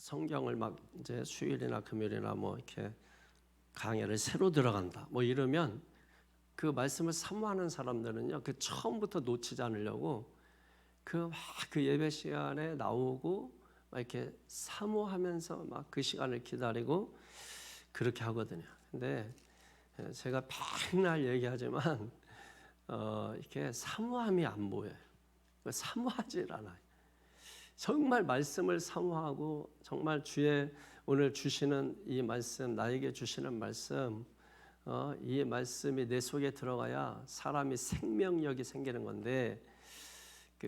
성경을 막 이제 수요일이나 금요일이나 뭐 이렇게 강의를 새로 들어간다 뭐 이러면 그 말씀을 사모하는 사람들은요, 그 처음부터 놓치지 않으려고 그 예배 시간에 나오고 막 이렇게 사모하면서 막 그 시간을 기다리고 그렇게 하거든요. 근데 제가 맨날 얘기하지만 이렇게 사모함이 안 보여요. 사모하질 않아요. 정말 말씀을 사모하고 정말 주의 오늘 주시는 이 말씀, 나에게 주시는 말씀, 이 말씀이 내 속에 들어가야 사람이 생명력이 생기는 건데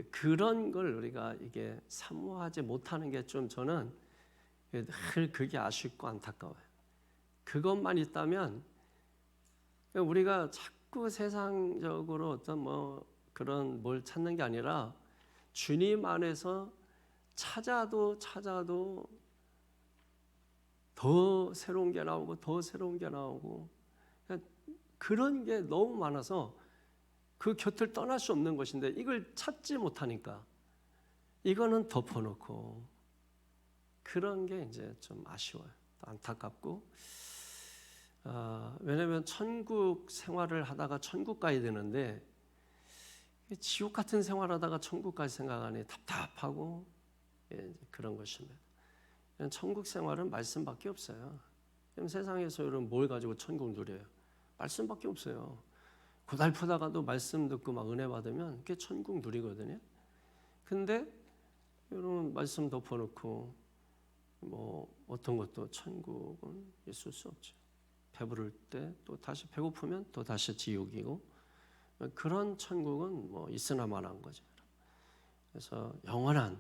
그런 걸 우리가 이게 사모하지 못하는 게 좀 저는 늘 그게 아쉽고 안타까워요. 그것만 있다면 우리가 자꾸 세상적으로 어떤 뭐 그런 뭘 찾는 게 아니라 주님 안에서 찾아도 더 새로운 게 나오고 더 새로운 게 나오고 그런 게 너무 많아서 그 곁을 떠날 수 없는 것인데 이걸 찾지 못하니까 이거는 덮어놓고 그런 게 이제 좀 아쉬워요. 안타깝고 왜냐하면 천국 생활을 하다가 천국 가야 되는데 지옥 같은 생활하다가 천국까지 생각하니 답답하고 그런 것입니다. 천국 생활은 말씀밖에 없어요. 세상에서 여러분 뭘 가지고 천국 누려요? 말씀밖에 없어요. 고달프다가도 말씀 듣고 막 은혜 받으면 그게 천국 누리거든요. 근데 여러분 말씀 덮어놓고 뭐 어떤 것도 천국은 있을 수 없죠. 배부를 때 또 다시 배고프면 또 다시 지옥이고 그런 천국은 뭐 있으나 마나한 거죠. 그래서 영원한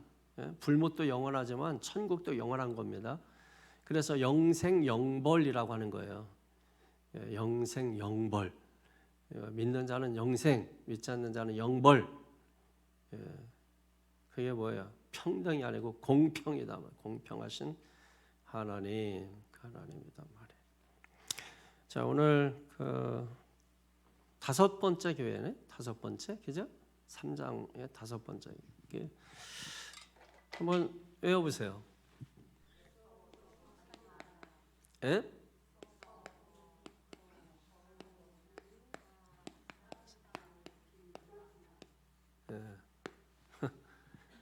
불못도 영원하지만 천국도 영원한 겁니다. 그래서 영생영벌이라고 하는 거예요. 영생영벌. 믿는 자는 영생, 믿지 않는 자는 영벌. 그게 뭐예요? 평등이 아니고 공평이다. 공평하신 하나님, 하나님이다 말이에요. 자, 오늘 그 다섯 번째 교회네, 다섯 번째, 그죠? 3장의 다섯 번째. 한번 외워보세요. 예?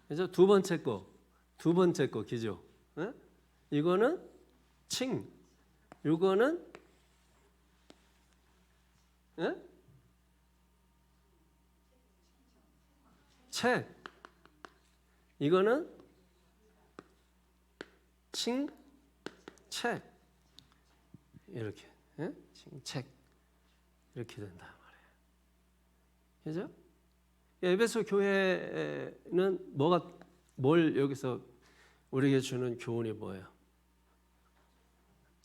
그래서 두 번째 거 기죠. 예? 이거는 칭, 이거는 예? 채, 이거는 칭, 채 이렇게 예? 칭책 이렇게 된다 말이에요. 그죠? 에베소 교회는 뭘 여기서 우리에게 주는 교훈이 뭐예요?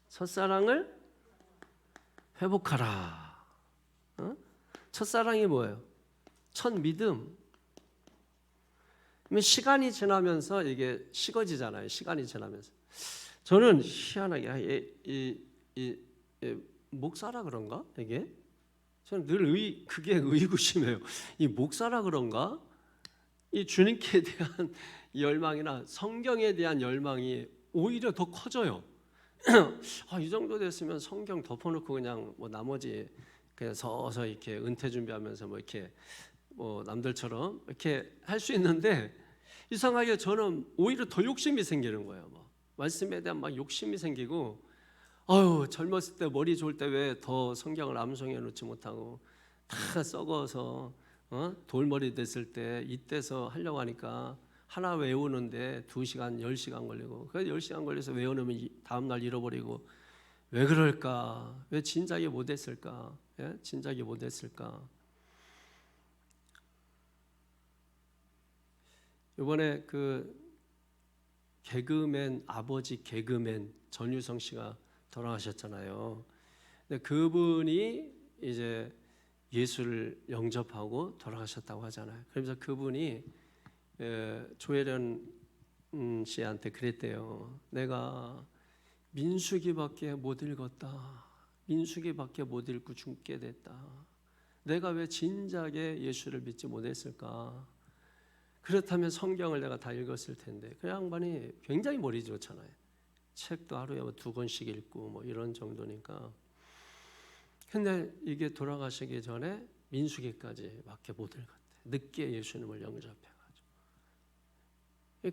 첫사랑을 회복하라. 첫사랑이 뭐예요? 첫 믿음. 시간이 지나면서 이게 식어지잖아요. 시간이 지나면서. 저는 희한하게 목사라 그런가? 이게 저는 늘 그게 의구심이에요. 이 목사라 그런가? 이 주님께 대한 열망이나 성경에 대한 열망이 오히려 더 커져요. 이 정도 됐으면 성경 덮어놓고 그냥 뭐 나머지 그냥 서서 이렇게 은퇴 준비하면서 뭐 이렇게 뭐 남들처럼 이렇게 할 수 있는데 이상하게 저는 오히려 더 욕심이 생기는 거예요. 뭐 말씀에 대한 막 욕심이 생기고 젊었을 때 머리 좋을 때 왜 더 성경을 암송해 놓지 못하고 다 썩어서 돌머리 됐을 때 이때서 하려고 하니까 하나 외우는데 2시간, 10시간 걸리고 그 10시간 걸려서 외워놓으면 다음날 잃어버리고 왜 그럴까? 왜 진작에 못했을까? 예? 진작에 못했을까? 이번에 그 개그맨 아버지 개그맨 전유성 씨가 돌아가셨잖아요. 근데 그분이 이제 예수를 영접하고 돌아가셨다고 하잖아요. 그러면서 그분이 조혜련 씨한테 그랬대요. 내가 민수기밖에 못 읽었다. 민수기밖에 못 읽고 죽게 됐다. 내가 왜 진작에 예수를 믿지 못했을까? 그렇다면 성경을 내가 다 읽었을 텐데. 그 양반이 굉장히 머리 좋잖아요. 책도 하루에 2권씩 읽고 뭐 이런 정도니까. 근데 이게 돌아가시기 전에 민수기까지 밖에 못 읽었대. 늦게 예수님을 영접해가지고.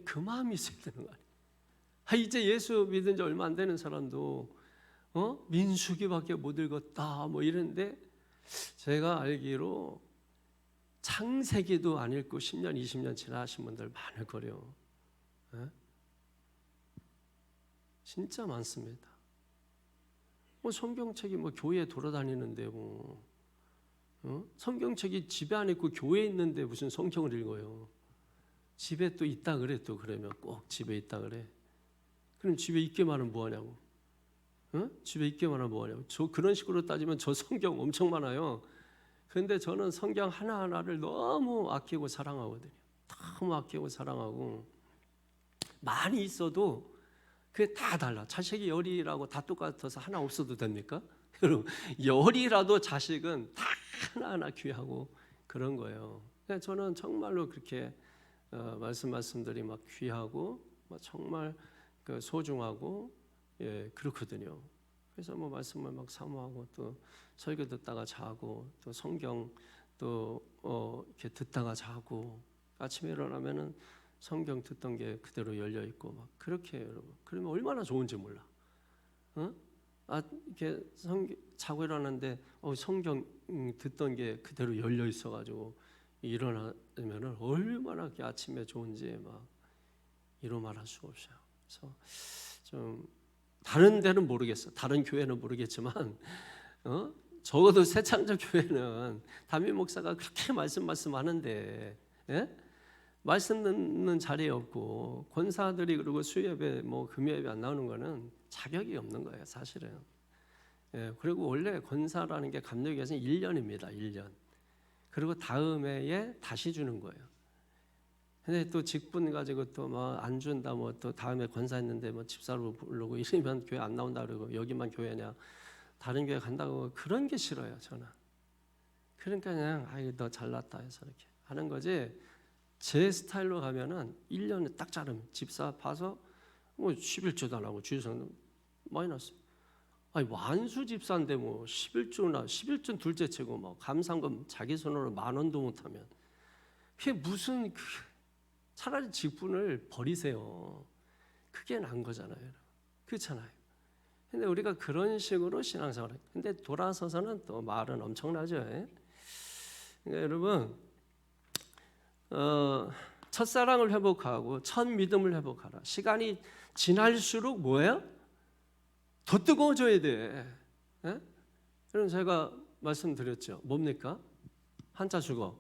그 마음이 있어야 되는 거 아니에요. 이제 예수 믿은 지 얼마 안 되는 사람도 민수기밖에 못 읽었다 뭐 이런데, 제가 알기로 창세기도 안 읽고 10년 20년 지나신 분들 많을 거래요. 진짜 많습니다. 성경책이 교회에 돌아다니는데 성경책이 집에 안 있고 교회에 있는데 무슨 성경을 읽어요. 집에 또 있다 그래. 또 그러면 꼭 집에 있다 그래. 그럼 집에 있게만 하면 뭐하냐고. 집에 있게만 하면 뭐하냐고. 저 그런 식으로 따지면 저 성경 엄청 많아요. 그런데 저는 성경 하나하나를 너무 아끼고 사랑하거든요. 너무 아끼고 사랑하고, 많이 있어도 그게 다 달라. 자식이 열이라고 다 똑같아서 하나 없어도 됩니까? 여러분, 열이라도 자식은 다 하나하나 귀하고 그런 거예요. 저는 정말로 그렇게 말씀들이 막 귀하고 정말 소중하고 그렇거든요. 그래서 말씀을 막 사모하고, 또 설교 듣다가 자고, 또 성경 또 이렇게 듣다가 자고, 아침에 일어나면은 성경 듣던 게 그대로 열려 있고 막 그렇게 해요, 여러분. 그러면 얼마나 좋은지 몰라. 이렇게 자고 일어났는데 성경 듣던 게 그대로 열려 있어가지고 일어나면은 얼마나 아침에 좋은지 막 이루 말할 수 없어요. 그래서 좀 다른 데는 모르겠어. 다른 교회는 모르겠지만 적어도 새창조 교회는 담임 목사가 그렇게 말씀하는데 말씀 듣는 자리에 없고, 권사들이 그리고 수예배 금요예배 안 나오는 거는 자격이 없는 거예요, 사실은. 그리고 원래 권사라는 게 감독에서는 1년입니다. 1년. 그리고 다음 해에 다시 주는 거예요. 근데 또 직분 가지고 또 안 준다, 또 다음에 권사했는데 집사로 부르고 이러면 교회 안 나온다 그러고, 여기만 교회냐, 다른 교회 간다고, 그런 게 싫어요, 저는. 그러니까 그냥 너 잘났다 해서 이렇게 하는 거지. 제 스타일로 가면은 1년에 딱 자르면 집사 봐서 11조도 안 하고 주유성도 마이너스. 완수 집사인데 11조 둘째 치고 감상금 자기 손으로 10,000원도 못하면 그게 무슨, 차라리 직분을 버리세요. 그게 나은 거잖아요. 그렇잖아요. 근데 우리가 그런 식으로 신앙생활을, 근데 돌아서서는 또 말은 엄청나죠. 그러니까 여러분, 첫사랑을 회복하고 첫 믿음을 회복하라. 시간이 지날수록 뭐예요? 더 뜨거워져야 돼. 여러분, 제가 말씀드렸죠. 뭡니까? 한자 주거.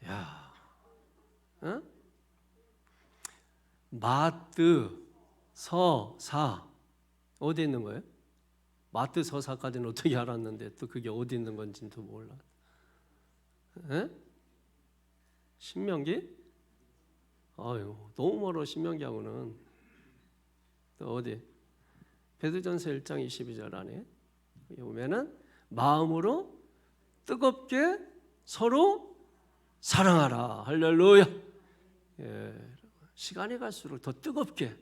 야, 마뜨 서사 어디 있는 거예요? 마뜨 서사까지는 어떻게 알았는데 또 그게 어디 있는 건지도 몰라. 신명기? 너무 멀어. 신명기하고는. 또 어디? 베드전서 1장 22절 안에 보면은 마음으로 뜨겁게 서로 사랑하라. 할렐루야. 시간이 갈수록 더 뜨겁게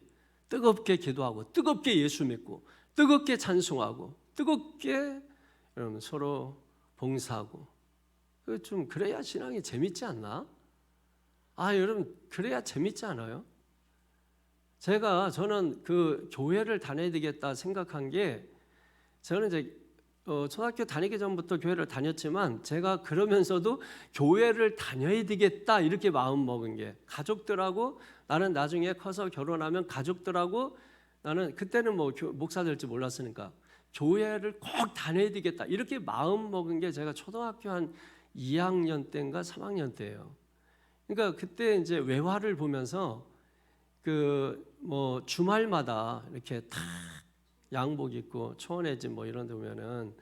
기도하고, 뜨겁게 예수 믿고, 뜨겁게 찬송하고, 뜨겁게 여러분 서로 봉사하고. 좀 그래야 신앙이 재밌지 않나? 여러분, 그래야 재밌지 않아요? 저는 그 교회를 다녀야 되겠다 생각한 게, 저는 이제 초등학교 다니기 전부터 교회를 다녔지만, 제가 그러면서도 교회를 다녀야 되겠다 이렇게 마음 먹은 게, 가족들하고, 나는 나중에 커서 결혼하면 가족들하고, 나는 그때는 목사 될지 몰랐으니까 교회를 꼭 다녀야 되겠다 이렇게 마음 먹은 게, 제가 초등학교 한 2학년 때인가 3학년 때예요. 그러니까 그때 이제 외화를 보면서 주말마다 이렇게 다 양복 입고, 초원의 집 이런 데 보면은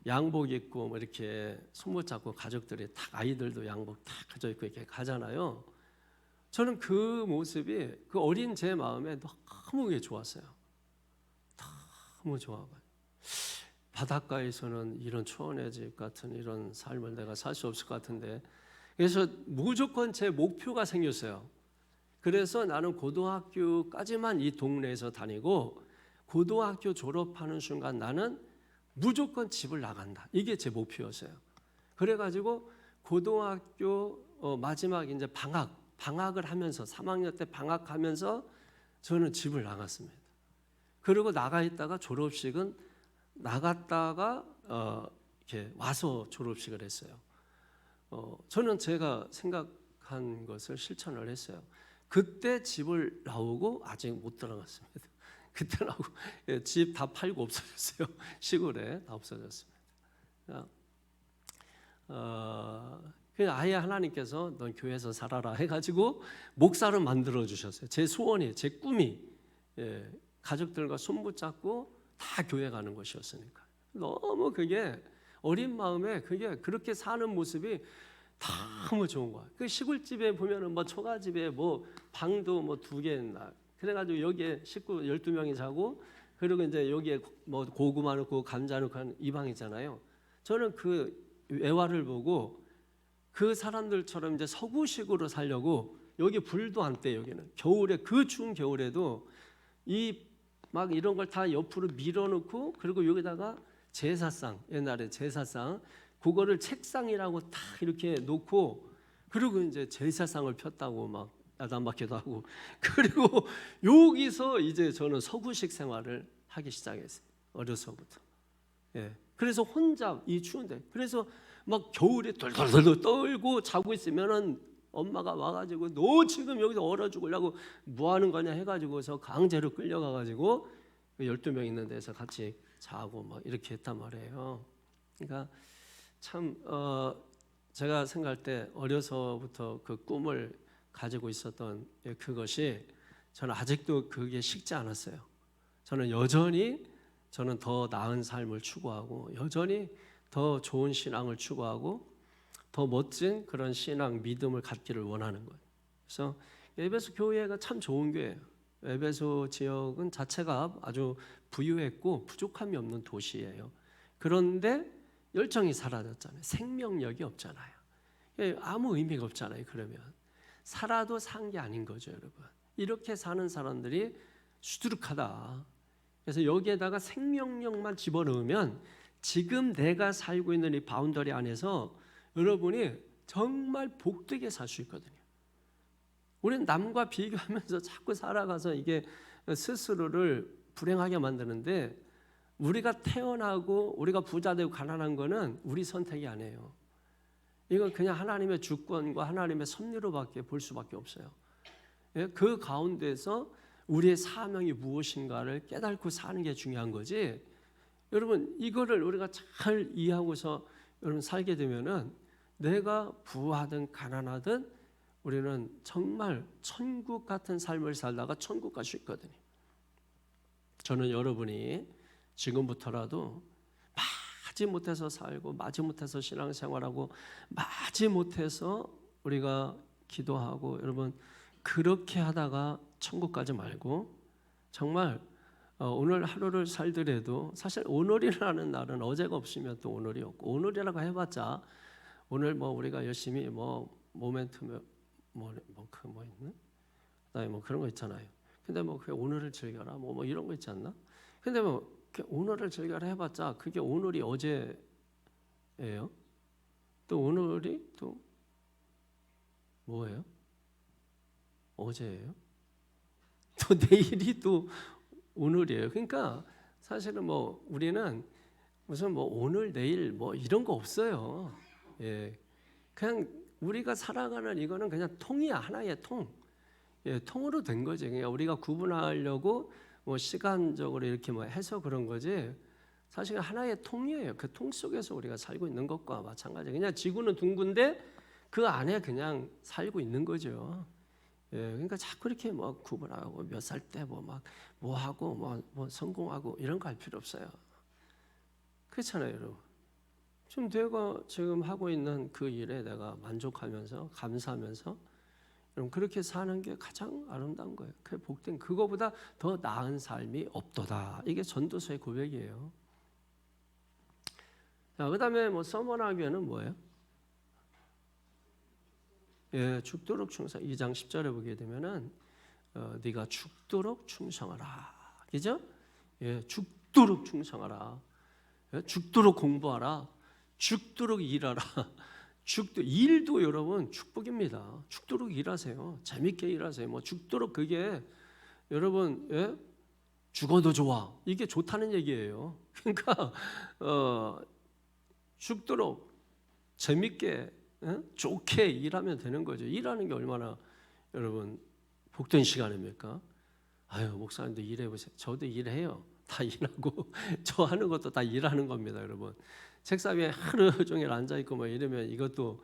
양복 입고 이렇게 손못 잡고 가족들이 다, 아이들도 양복 다 가져 입고 이렇게 가잖아요. 저는 그 모습이, 그 어린 제 마음에 너무 좋았어요. 너무 좋아가지고 바닷가에서는 이런 초원의 집 같은 이런 삶을 내가 살 수 없을 것 같은데, 그래서 무조건 제 목표가 생겼어요. 그래서 나는 고등학교까지만 이 동네에서 다니고 고등학교 졸업하는 순간 나는 무조건 집을 나간다. 이게 제 목표였어요. 그래가지고 고등학교 마지막 이제 방학을 하면서 3학년 때 방학하면서 저는 집을 나갔습니다. 그리고 나가 있다가 졸업식은 나갔다가 이렇게 와서 졸업식을 했어요. 저는 제가 생각한 것을 실천을 했어요. 그때 집을 나오고 아직 못 들어갔습니다. 그때 나오고 집 다 팔고 없어졌어요. 시골에 다 없어졌습니다. 그냥 아예 하나님께서 넌 교회에서 살아라 해가지고 목사를 만들어 주셨어요. 제 소원이, 제 꿈이 가족들과 손붙잡고 다 교회 가는 것이었으니까. 너무 그게 어린 마음에 그게 그렇게 사는 모습이 너무 좋은 거야. 그 시골집에 보면은 뭐 초가집에 뭐 방도 뭐 2개 있나. 그래가지고 여기에 식구 12명이 자고, 그리고 이제 여기에 뭐 고구마 넣고 감자 넣고 하는 이 방이잖아요. 저는 그 외화를 보고 그 사람들처럼 이제 서구식으로 살려고, 여기 불도 안 떼. 여기는 겨울에, 그 추운 겨울에도 이 막 이런 걸 다 옆으로 밀어놓고, 그리고 여기다가 제사상, 옛날에 제사상 그거를 책상이라고 다 이렇게 놓고, 그리고 이제 제사상을 폈다고 막 야단박기도 하고, 그리고 여기서 이제 저는 서구식 생활을 하기 시작했어요. 어려서부터. 그래서 혼자 이 추운데, 그래서 막 겨울에 덜덜덜 떨고 자고 있으면은 엄마가 와가지고 너 지금 여기서 얼어 죽으려고 뭐 하는 거냐 해가지고서 강제로 끌려가가지고 12명 있는 데서 같이 자고 막 이렇게 했단 말이에요. 그러니까 참 제가 생각할 때 어려서부터 그 꿈을 가지고 있었던 그것이, 저는 아직도 그게 식지 않았어요. 저는 여전히 더 나은 삶을 추구하고, 여전히 더 좋은 신앙을 추구하고, 더 멋진 그런 신앙, 믿음을 갖기를 원하는 거예요. 그래서 에베소 교회가 참 좋은 교회예요. 에베소 지역은 자체가 아주 부유했고 부족함이 없는 도시예요. 그런데 열정이 사라졌잖아요. 생명력이 없잖아요. 아무 의미가 없잖아요. 그러면 살아도 산 게 아닌 거죠, 여러분. 이렇게 사는 사람들이 수두룩하다. 그래서 여기에다가 생명력만 집어넣으면 지금 내가 살고 있는 이 바운더리 안에서 여러분이 정말 복되게 살 수 있거든요. 우리는 남과 비교하면서 자꾸 살아가서 이게 스스로를 불행하게 만드는데, 우리가 태어나고 우리가 부자 되고 가난한 거는 우리 선택이 아니에요. 이건 그냥 하나님의 주권과 하나님의 섭리로밖에 볼 수밖에 없어요. 그 가운데서 우리의 사명이 무엇인가를 깨닫고 사는 게 중요한 거지. 여러분, 이거를 우리가 잘 이해하고서 여러분 살게 되면은 내가 부하든 가난하든 우리는 정말 천국 같은 삶을 살다가 천국 갈 수 있거든요. 저는 여러분이 지금부터라도 마지못해서 살고, 마지못해서 신앙생활하고, 마지못해서 우리가 기도하고, 여러분 그렇게 하다가 천국 가지 말고, 정말 오늘 하루를 살더라도, 사실 오늘이라는 날은 어제가 없으면 또 오늘이 없고, 오늘이라고 해봤자 오늘 뭐 우리가 열심히 뭐 모멘텀 뭐 있나? 그다음에 뭐 그런 거 있잖아요. 근데 뭐 그 오늘을 즐겨라 뭐 이런 거 있지 않나? 근데 뭐 오늘을 즐겨라 해봤자 그게 오늘이 어제예요. 또 오늘이 또 뭐예요? 어제예요. 또 내일이 또 오늘이에요. 그러니까 사실은 뭐 우리는 무슨 뭐 오늘 내일 뭐 이런 거 없어요. 그냥 우리가 살아가는 이거는 그냥 통이야. 하나의 통. 통으로 된 거지. 그냥 우리가 구분하려고 뭐 시간적으로 이렇게 뭐 해서 그런 거지. 사실 하나의 통이에요. 그 통 속에서 우리가 살고 있는 것과 마찬가지. 그냥 지구는 둥근데 그 안에 그냥 살고 있는 거죠. 그러니까 자꾸 이렇게 뭐 구분하고 몇 살 때 뭐 하고 뭐 성공하고 이런 거 할 필요 없어요. 그렇잖아요, 여러분. 지금 내가 지금 하고 있는 그 일에 내가 만족하면서 감사하면서 여러분 그렇게 사는 게 가장 아름다운 거예요. 그 복된, 그거보다 더 나은 삶이 없도다. 이게 전도서의 고백이에요. 그다음에 뭐 서머나교회는 뭐예요? 예, 죽도록 충성. 2장 10절에 보게 되면은 네가 죽도록 충성하라. 그죠? 예, 죽도록 충성하라. 예, 죽도록 공부하라. 죽도록 일하라. 일도 여러분 축복입니다. 죽도록 일하세요. 재밌게 일하세요. 뭐 죽도록 그게 여러분 예? 죽어도 좋아. 이게 좋다는 얘기예요. 그러니까 죽도록 재밌게 좋게 일하면 되는 거죠. 일하는 게 얼마나 여러분 복된 시간입니까? 아유 목사님도 일해보세요. 저도 일해요. 다 일하고 저 하는 것도 다 일하는 겁니다, 여러분. 책상 위에 하루 종일 앉아 있고 뭐 이러면 이것도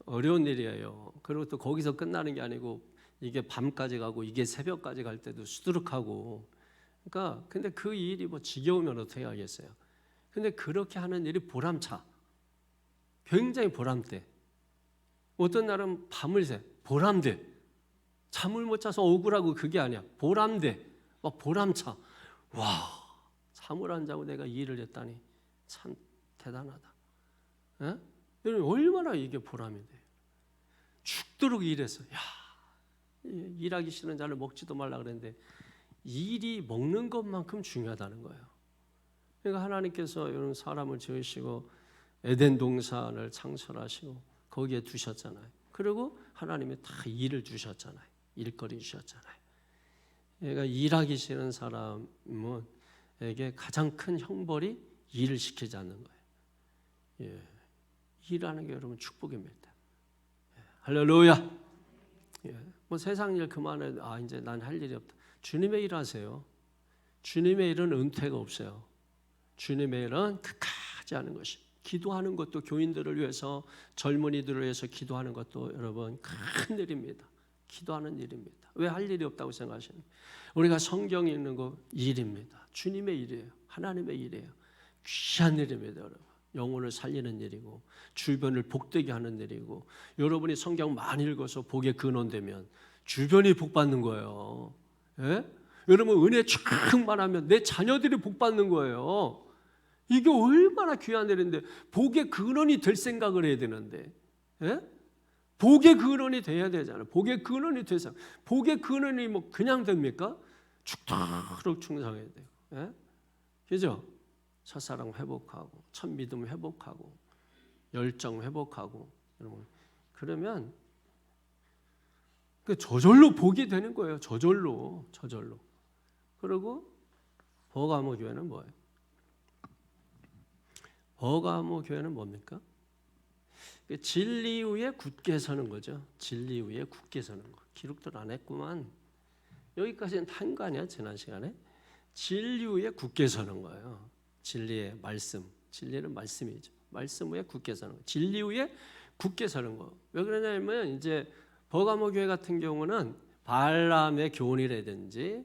어려운 일이에요. 그리고 또 거기서 끝나는 게 아니고 이게 밤까지 가고 이게 새벽까지 갈 때도 수두룩하고. 그러니까 근데 그 일이 뭐 지겨우면 어떻게 하겠어요? 근데 그렇게 하는 일이 보람차. 굉장히 보람돼. 어떤 날은 밤을 새. 보람돼. 잠을 못 자서 억울하고 그게 아니야. 보람돼. 막 보람차. 와, 잠을 안 자고 내가 일을 했다니 참 대단하다. 예? 얼마나 이게 보람이 돼요. 죽도록 일해서 야, 일하기 싫은 자를 먹지도 말라 그랬는데 일이 먹는 것만큼 중요하다는 거예요. 그러니까 하나님께서 이런 사람을 지으시고 에덴 동산을 창설하시고 거기에 두셨잖아요. 그리고 하나님이 다 일을 주셨잖아요. 일거리 주셨잖아요. 그러니까 일하기 싫은 사람에게 가장 큰 형벌이 일을 시키지 않는 거예요. 예, 일하는 게 여러분 축복입니다. 예, 할렐루야. 예, 뭐 세상 일 그만해. 이제 난 할 일이 없다. 주님의 일 하세요. 주님의 일은 은퇴가 없어요. 주님의 일은 끝까지 하는 것이. 기도하는 것도 교인들을 위해서 젊은이들을 위해서 기도하는 것도 여러분 큰 일입니다. 기도하는 일입니다. 왜 할 일이 없다고 생각하십니까? 우리가 성경에 있는 거 일입니다. 주님의 일이에요. 하나님의 일이에요. 귀한 일입니다, 여러분. 영혼을 살리는 일이고 주변을 복되게 하는 일이고 여러분이 성경 많이 읽어서 복의 근원되면 주변이 복받는 거예요. 예? 여러분 은혜 충만하면 내 자녀들이 복받는 거예요. 이게 얼마나 귀한 일인데 복의 근원이 될 생각을 해야 되는데 예? 복의 근원이 돼야 되잖아요. 복의 근원이 돼서 복의 근원이 뭐 그냥 됩니까? 죽도록 충성해야 돼요. 예? 그죠? 첫사랑 회복하고 첫 믿음 회복하고 열정 회복하고 여러분 그러면 그 저절로 복이 되는 거예요. 저절로. 그리고 버가모 교회는 뭐예요? 버가모 교회는 뭡니까? 진리 위에 굳게 서는 거죠. 진리 위에 굳게 서는 거. 기록들 안 했구만. 여기까지는 한 거 아니야? 지난 시간에. 진리 위에 굳게 서는 거예요. 진리의 말씀. 진리는 말씀이죠. 말씀 위에 굳게 서는 거. 진리 위에 굳게 서는 거. 왜 그러냐면 이제 버가모 교회 같은 경우는 발람의 교훈이라든지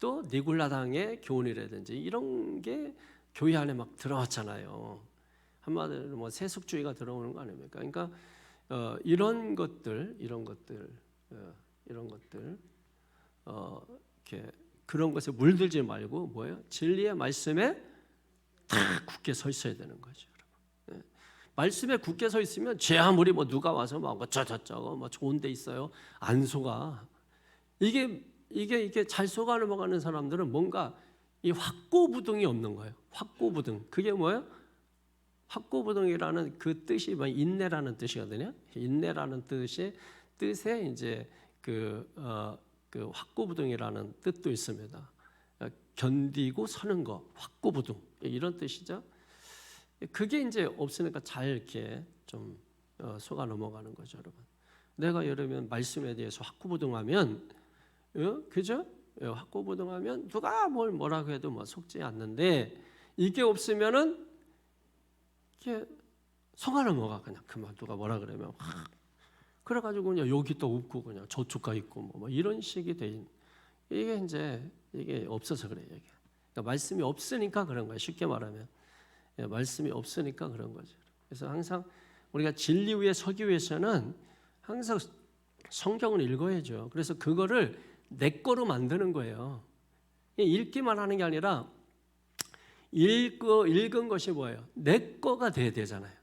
또 니굴라당의 교훈이라든지 이런 게 교회 안에 막 들어왔잖아요. 한마디로 뭐 세속주의가 들어오는 거 아닙니까? 그러니까 이런 것들 이렇게 그런 것에 물들지 말고 뭐예요? 진리의 말씀에 다 굳게 서 있어야 되는 거죠, 여러분. 예. 말씀에 굳게 서 있으면 제 아무리 뭐 누가 와서 막 저저저거 뭐 좋은 데 있어요 안 속아. 이게 잘 속아 넘어가는 사람들은 뭔가 이 확고부등이 없는 거예요. 확고부등. 그게 뭐예요? 확고부등이라는 그 뜻이 뭐 인내라는 뜻이거든요. 인내라는 뜻에 이제 그 확고부등이라는 뜻도 있습니다. 견디고 서는 거, 확고부등 이런 뜻이죠. 그게 이제 없으니까 잘 이렇게 좀 속아 넘어가는 거죠, 여러분. 내가 여러분 말씀에 대해서 확고부등하면, 그죠? 확고부등하면 누가 뭐라고 해도 뭐 속지 않는데 이게 없으면은 이게 속아 넘어가 그냥 그만 누가 뭐라 그러면 그래가지고 그냥 여기 또 없고 그냥 저쪽 가 있고 뭐 이런 식이 돼. 이게 없어서 그래요. 이게. 그러니까 말씀이 없으니까 그런 거예요. 쉽게 말하면 말씀이 없으니까 그런 거죠. 그래서 항상 우리가 진리 위에 서기 위해서는 항상 성경을 읽어야죠. 그래서 그거를 내 거로 만드는 거예요. 읽기만 하는 게 아니라 읽은 것이 뭐예요? 내 거가 돼야 되잖아요.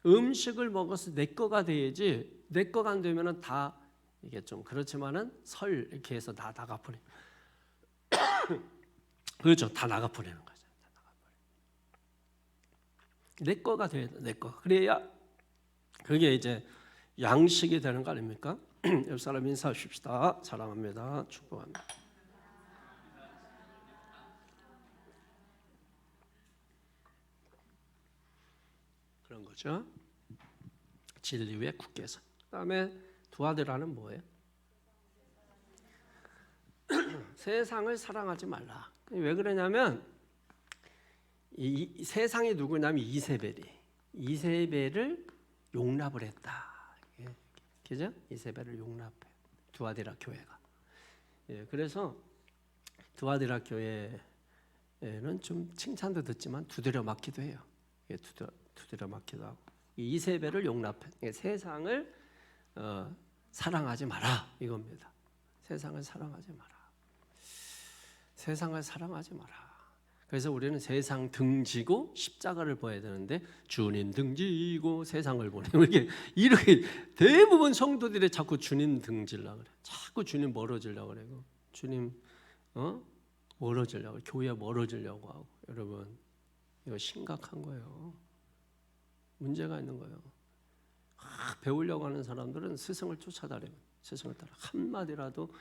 음식을 먹어서 내 거가 돼야지 내 거가 안 되면은 다 이게 좀 그렇지만은 이렇게 해서 다 나가버려. 그렇죠? 다 나가버리는 거죠. 내 거가 돼야 돼. 내 거. 그래야 그게 이제 양식이 되는 거 아닙니까? 옆 사람 인사하십시다. 사랑합니다. 축복합니다. 그런 거죠. 진리 위에 굳게 서. 그다음에 두 아들아는 뭐예요? 세상을 사랑하지 말라. 왜 그러냐면 이 세상이 누구냐면 이세벨을 용납을 했다. 그죠? 이세벨을 용납해. 두아디라 교회가. 예, 그래서 두아디라 교회는 좀 칭찬도 듣지만 두드려 맞기도 해요. 예, 두드려 맞기도 하고. 이세벨을 용납해. 세상을 사랑하지 마라 이겁니다. 세상을 사랑하지 마라. 세상을 사랑하지 마라. 그래서 우리는 세상 등지고 십자가를 봐야 되는데 주님 등지고 세상을 보내. 이렇게 대부분 성도들이 자꾸 주님 등지려고 그래. 자꾸 주님 멀어지려고 그래요. 주님 멀어지려고, 교회 멀어지려고 하고. 여러분 이거 심각한 거예요. 문제가 있는 거예요. 배우려고 하는 사람들은 스승을 쫓아다니고 스승을 따라 한마디라도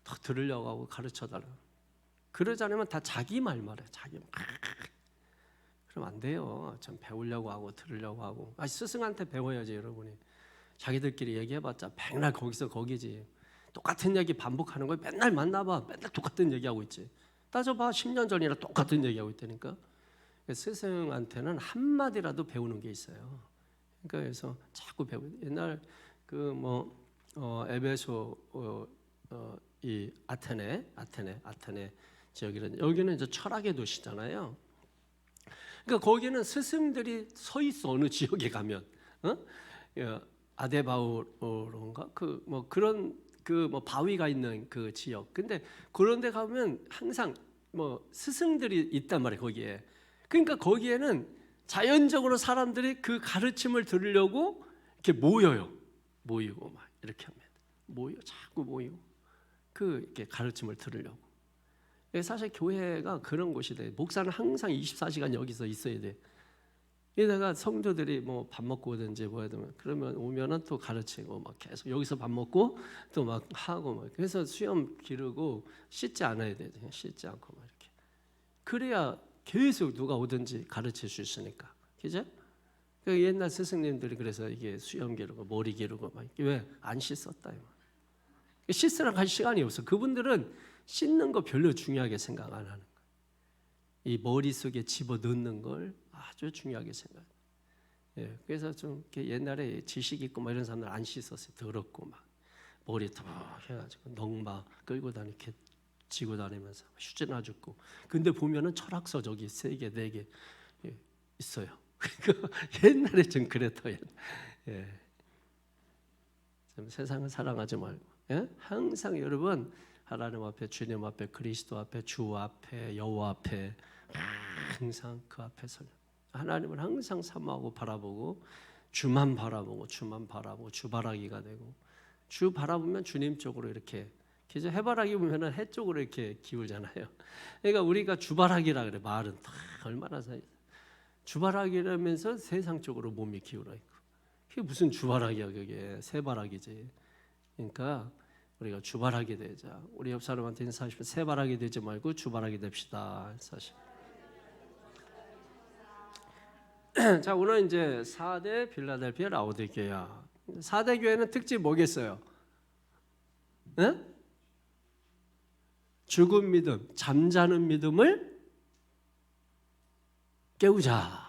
더 들으려고 하고 가르쳐달라고. 그러지 않으면 다 자기 말만 해. 자기 말. 그럼 안 돼요. 전 배우려고 하고 들으려고 하고. 스승한테 배워야지 여러분이. 자기들끼리 얘기해봤자 맨날 거기서 거기지. 똑같은 얘기 반복하는 거 맨날 만나봐. 맨날 똑같은 얘기하고 있지. 따져봐. 10년 전이나 똑같은 얘기하고 있다니까. 스승한테는 한마디라도 배우는 게 있어요. 그래서 자꾸 배우. 옛날 에베소 이 아테네 지역이란 여기는 이제 철학의 도시잖아요. 그러니까 거기는 스승들이 서 있어. 어느 지역에 가면 아데바오로인가 그런 바위가 있는 그 지역. 근데 그런데 가면 항상 스승들이 있단 말이에요. 거기에. 그러니까 거기에는 자연적으로 사람들이 그 가르침을 들으려고 이렇게 모이고 막 이렇게 합니다. 자꾸 모이고 이렇게 가르침을 들으려고. 사실 교회가 그런 곳이돼. 목사는 항상 24시간 여기서 있어야 돼. 이러다가 성도들이 밥 먹고 오든지 뭐 하든 그러면 오면은 또 가르치고 막 계속 여기서 밥 먹고 또 막 하고 막 그래서 수염 기르고 씻지 않아야 돼. 씻지 않고 막 이렇게. 그래야 계속 누가 오든지 가르칠 수 있으니까. 그죠? 옛날 스승님들이 그래서 이게 수염 기르고 머리 기르고 막 왜 안 씻었다. 씻으러 갈 시간이 없어. 그분들은 씻는 거 별로 중요하게 생각 안 하는 거예요. 이 머릿속에 집어넣는 걸 아주 중요하게 생각해요. 예, 그래서 좀 옛날에 지식 있고 이런 사람들 안 씻었어요. 더럽고 막 머리 더 해가지고 넝마 끌고 다니게 지고 다니면서 휴지나 줍고. 근데 보면은 철학서 저기 3개 4개 있어요. 옛날에 좀 그랬어요. 예. 세상을 사랑하지 말고. 예? 항상 여러분 하나님 앞에, 주님 앞에, 그리스도 앞에, 주 앞에, 여호와 앞에 항상 그 앞에 서 하나님을 항상 사모하고 바라보고 주만 바라보고 주 바라기가 되고 주 바라보면 주님 쪽으로 이렇게 그죠? 해바라기 보면은 해 쪽으로 이렇게 기울잖아요. 그러니까 우리가 주바라기라 그래. 말은 다 얼마나 주바라기라면서 세상 쪽으로 몸이 기울어 있고. 그게 무슨 주바라기야 그게 새바라기지. 그러니까 우리가 주바라기 되자. 우리 옆 사람한테 인사하시면 새바라기 되지 말고 주바라기 됩시다. 사실. 자, 오늘 이제 4대 빌라델피아 라오디게아. 4대 교회는 특징이 뭐겠어요? 네? 죽은 믿음, 잠자는 믿음을 깨우자.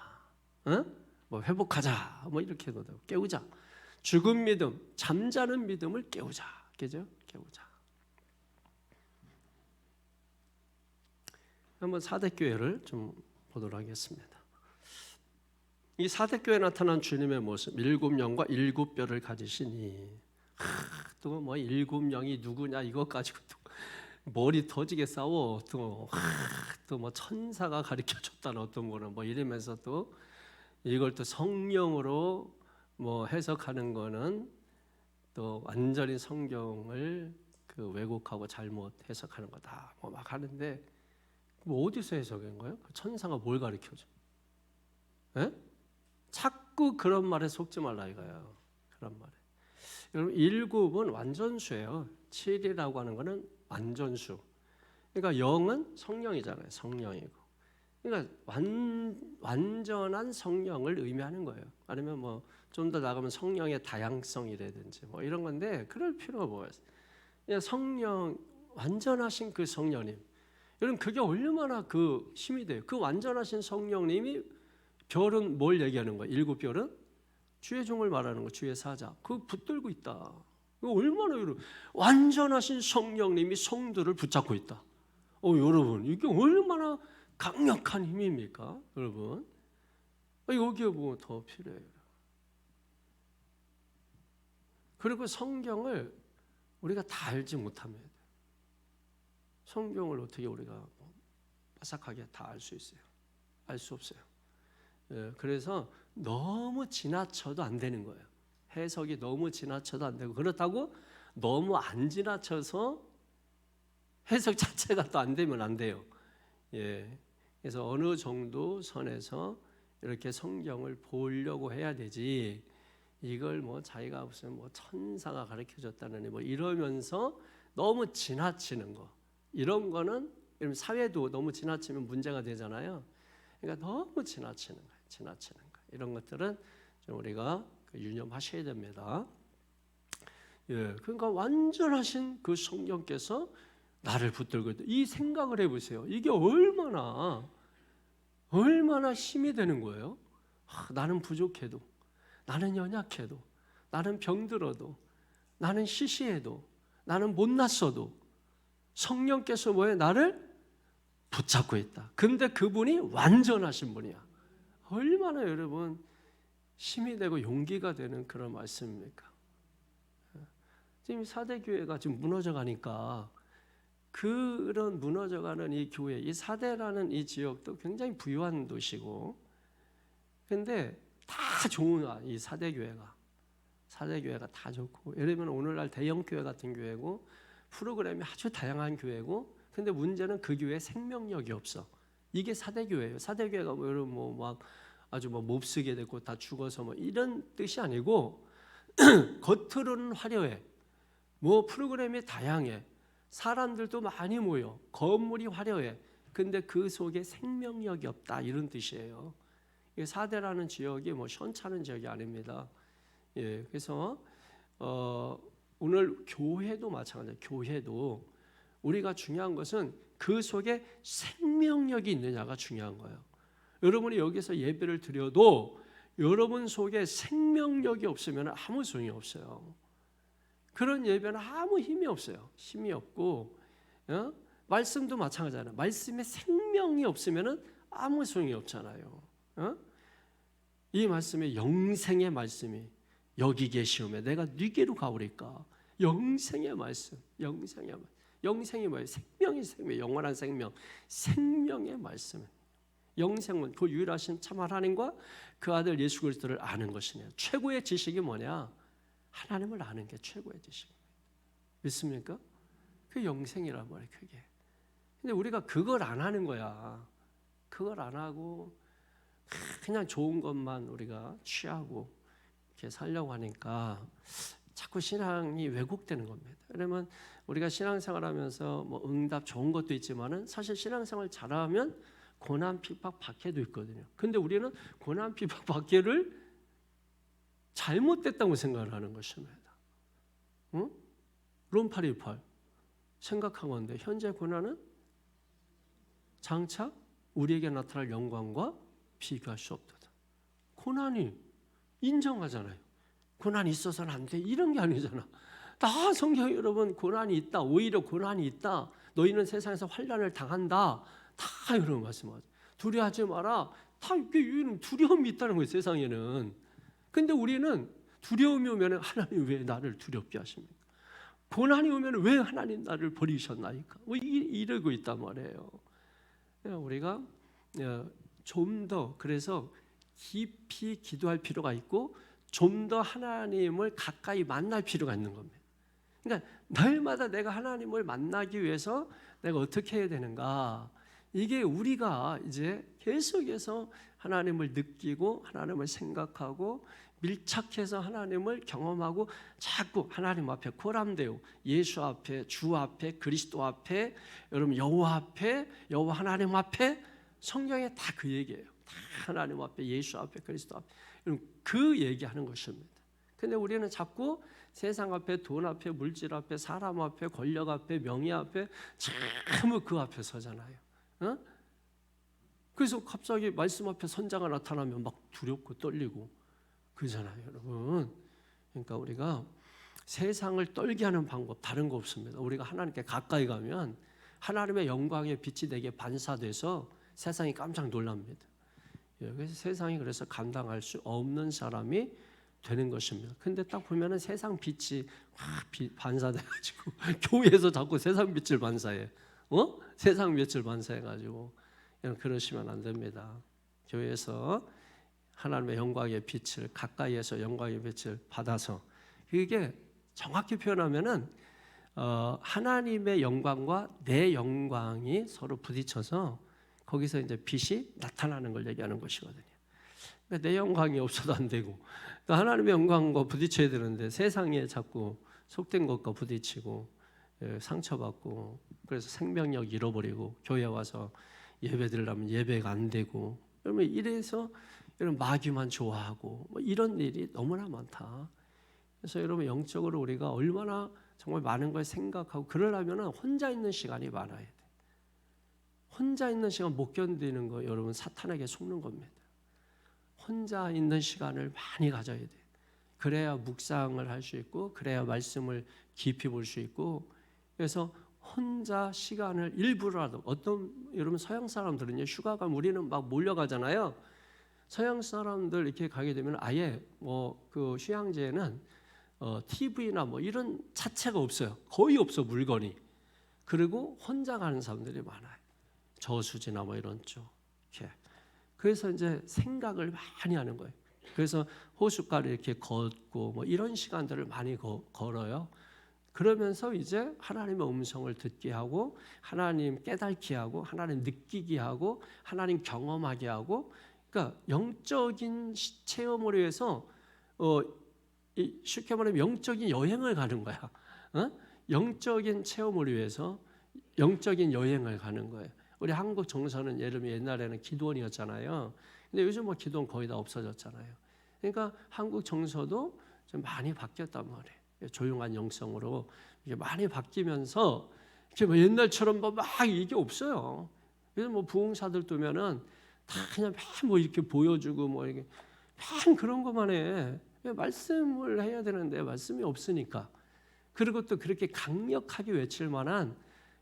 회복하자. 이렇게 해도 되고 깨우자. 죽은 믿음, 잠자는 믿음을 깨우자. 그죠? 깨우자. 한번 4대 교회를 좀 보도록 하겠습니다. 이 4대 교회에 나타난 주님의 모습, 7영과 7뼈를 가지시니 또 7영이 누구냐 이것 가지고 또 머리 터지게 싸워. 또 뭐 천사가 가르쳐 줬다는 어떤 거는 뭐 이러면서 또 이걸 또 성령으로 뭐 해석하는 거는 또 완전히 성경을 그 왜곡하고 잘못 해석하는 거다. 뭐 막 하는데 뭐 어디서 해석한 거예요? 천사가 뭘 가르쳐줘? 예? 자꾸 그런 말에 속지 말라 이거예요. 그런 말에. 여러분 1굽은 완전수예요. 7이라고 하는 거는 완전수. 그러니까 0은 성령이잖아요. 성령이고. 그러니까 완전한 성령을 의미하는 거예요. 아니면 뭐 좀 더 나가면 성령의 다양성이라든지 뭐 이런 건데 그럴 필요가 뭐예요? 그냥 성령 완전하신 그 성령님. 여러분 그게 얼마나 그 힘이 돼요. 그 완전하신 성령님이 별은 뭘 얘기하는 거예요? 7별은 주의 종을 말하는 거, 주의 사자. 그거 붙들고 있다. 이거 얼마나 여러분 완전하신 성령님이 성도를 붙잡고 있다. 여러분 이게 얼마나 강력한 힘입니까, 여러분? 여기에 뭐 더 필요해요. 그리고 성경을 우리가 다 알지 못하면 성경을 어떻게 우리가 빠삭하게 다 알 수 있어요? 알 수 없어요. 그래서 너무 지나쳐도 안 되는 거예요. 해석이 너무 지나쳐도 안 되고 그렇다고 너무 안 지나쳐서 해석 자체가 또 안 되면 안 돼요. 그래서 어느 정도 선에서 이렇게 성경을 보려고 해야 되지. 이걸 뭐 자기가 무슨 뭐 천사가 가르쳐줬다느니 뭐 이러면서 너무 지나치는 거. 이런 거는 사회도 너무 지나치면 문제가 되잖아요. 그러니까 너무 지나치는 거예요. 지나치는 거. 이런 것들은 좀 우리가 유념하셔야 됩니다. 그러니까 완전하신 그 성령께서 나를 붙들고 있다. 이 생각을 해보세요. 이게 얼마나 힘이 되는 거예요. 나는 부족해도, 나는 연약해도, 나는 병들어도, 나는 시시해도, 나는 못났어도 성령께서 뭐예요? 나를 붙잡고 있다. 근데 그분이 완전하신 분이야. 얼마나 여러분 힘이 되고 용기가 되는 그런 말씀입니까? 지금 4대 교회가 지금 무너져 가니까 그런 무너져가는 이 교회, 이 4대라는 이 지역도 굉장히 부유한 도시고, 근데 다 좋은 이 4대 교회가 다 좋고, 예를 들면 오늘날 대형 교회 같은 교회고 프로그램이 아주 다양한 교회고, 근데 문제는 그 교회에 생명력이 없어. 이게 4대 교회예요. 4대 교회가 뭐 여러분 막 아주 뭐 몹쓰게 됐고 다 죽어서 뭐 이런 뜻이 아니고 겉으로는 화려해. 뭐 프로그램이 다양해. 사람들도 많이 모여. 건물이 화려해. 근데 그 속에 생명력이 없다. 이런 뜻이에요. 4대라는 지역이 뭐 시원찮은 지역이 아닙니다. 그래서 오늘 교회도 마찬가지예요. 교회도 우리가 중요한 것은 그 속에 생명력이 있느냐가 중요한 거예요. 여러분이 여기서 예배를 드려도 여러분 속에 생명력이 없으면 아무 소용이 없어요. 그런 예배는 아무 힘이 없어요. 힘이 없고, 말씀도 마찬가지잖아요. 말씀에 생명이 없으면 아무 소용이 없잖아요. 이 말씀에 영생의 말씀이 여기 계시오매 내가 네게로 가오리까. 영생의 말씀, 영생이 뭐예요? 생명이 생명, 영원한 생명, 생명의 말씀. 영생은 그 유일하신 참 하나님과 그 아들 예수 그리스도를 아는 것이네요. 최고의 지식이 뭐냐? 하나님을 아는 게 최고의 지식입니다. 믿습니까? 그 영생이란 말이에요. 그게. 근데 우리가 그걸 안 하는 거야. 그걸 안 하고 그냥 좋은 것만 우리가 취하고 이렇게 살려고 하니까 자꾸 신앙이 왜곡되는 겁니다. 그러면 우리가 신앙생활하면서 뭐 응답 좋은 것도 있지만은 사실 신앙생활 잘하면 고난 핍박 박해도 있거든요. 근데 우리는 고난 핍박 박해를 잘못됐다고 생각을 하는 것입니다. 롬 8:28 생각하건대 현재 고난은 장차 우리에게 나타날 영광과 비교할 수 없도다. 고난이 인정하잖아요. 고난이 있어서는 안 돼. 이런 게 아니잖아. 다 성경 여러분 고난이 있다. 오히려 고난이 있다. 너희는 세상에서 환난을 당한다. 다 이런 말씀하죠. 두려워하지 마라. 다 이게 두려움이 있다는 거예요. 세상에는. 근데 우리는 두려움이 오면 하나님 왜 나를 두렵게 하십니까? 고난이 오면 왜 하나님 나를 버리셨나이까? 뭐 이러고 있단 말이에요. 우리가 좀 더 그래서 깊이 기도할 필요가 있고 좀 더 하나님을 가까이 만날 필요가 있는 겁니다. 그러니까 날마다 내가 하나님을 만나기 위해서 내가 어떻게 해야 되는가? 이게 우리가 이제 계속해서 하나님을 느끼고 하나님을 생각하고 밀착해서 하나님을 경험하고 자꾸 하나님 앞에 코람데오, 예수 앞에, 주 앞에, 그리스도 앞에, 여러분 여호와 앞에, 여호와 하나님 앞에, 성경에 다 그 얘기예요. 다 하나님 앞에, 예수 앞에, 그리스도 앞에, 그 얘기하는 것입니다. 근데 우리는 자꾸 세상 앞에, 돈 앞에, 물질 앞에, 사람 앞에, 권력 앞에, 명예 앞에 전부 그 앞에 서잖아요. 어? 그래서 갑자기 말씀 앞에 선자가 나타나면 막 두렵고 떨리고 그러잖아요, 여러분. 그러니까 우리가 세상을 떨게 하는 방법 다른 거 없습니다. 우리가 하나님께 가까이 가면 하나님의 영광의 빛이 내게 반사돼서 세상이 깜짝 놀랍니다. 그래서 세상이 그래서 감당할 수 없는 사람이 되는 것입니다. 근데 딱 보면은 세상 빛이 확 반사돼가지고 교회에서 자꾸 세상 빛을 반사해. 세상 빛을 반사해가지고 그러시면 안 됩니다. 교회에서 하나님의 영광의 빛을 가까이에서 영광의 빛을 받아서 이게 정확히 표현하면은 하나님의 영광과 내 영광이 서로 부딪혀서 거기서 이제 빛이 나타나는 걸 얘기하는 것이거든요. 그러니까 내 영광이 없어도 안 되고 그러니까 하나님의 영광과 부딪혀야 되는데 세상에 자꾸 속된 것과 부딪히고 상처받고 그래서 생명력 잃어버리고 교회 와서 예배 드리려면 예배가 안 되고 그러면 이래서 이런 마귀만 좋아하고 뭐 이런 일이 너무나 많다. 그래서 여러분 영적으로 우리가 얼마나 정말 많은 걸 생각하고 그러려면 혼자 있는 시간이 많아야 돼. 혼자 있는 시간 못 견디는 거 여러분 사탄에게 속는 겁니다. 혼자 있는 시간을 많이 가져야 돼. 그래야 묵상을 할 수 있고 그래야 말씀을 깊이 볼 수 있고 그래서 혼자 시간을 일부라도 여러분 서양 사람들은요 휴가 가면 우리는 막 몰려가잖아요. 서양 사람들 이렇게 가게 되면 아예 그 휴양지에는 TV나 뭐 이런 자체가 없어요. 거의 없어 물건이. 그리고 혼자 가는 사람들이 많아요. 저수지나 뭐 이런 쪽. 이렇게. 그래서 이제 생각을 많이 하는 거예요. 그래서 호숫가를 이렇게 걷고 뭐 이런 시간들을 많이 걸어요. 그러면서 이제 하나님의 음성을 듣게 하고 하나님 깨닫게 하고 하나님 느끼게 하고 하나님 경험하게 하고 그러니까 영적인 체험을 위해서 쉽게 말하면 영적인 여행을 가는 거야. 영적인 체험을 위해서 영적인 여행을 가는 거예요. 우리 한국 정서는 예를 들면 옛날에는 기도원이었잖아요. 근데 요즘 뭐 기도원 거의 다 없어졌잖아요. 그러니까 한국 정서도 좀 많이 바뀌었단 말이에요. 조용한 영성으로 이게 많이 바뀌면서 이렇게 뭐 옛날처럼 막 이게 없어요. 그래서 뭐 부흥사들 두면은 다 그냥 뭐 이렇게 보여주고 뭐 이렇게 그런 것만 해. 말씀을 해야 되는데 말씀이 없으니까. 그리고 또 그렇게 강력하게 외칠 만한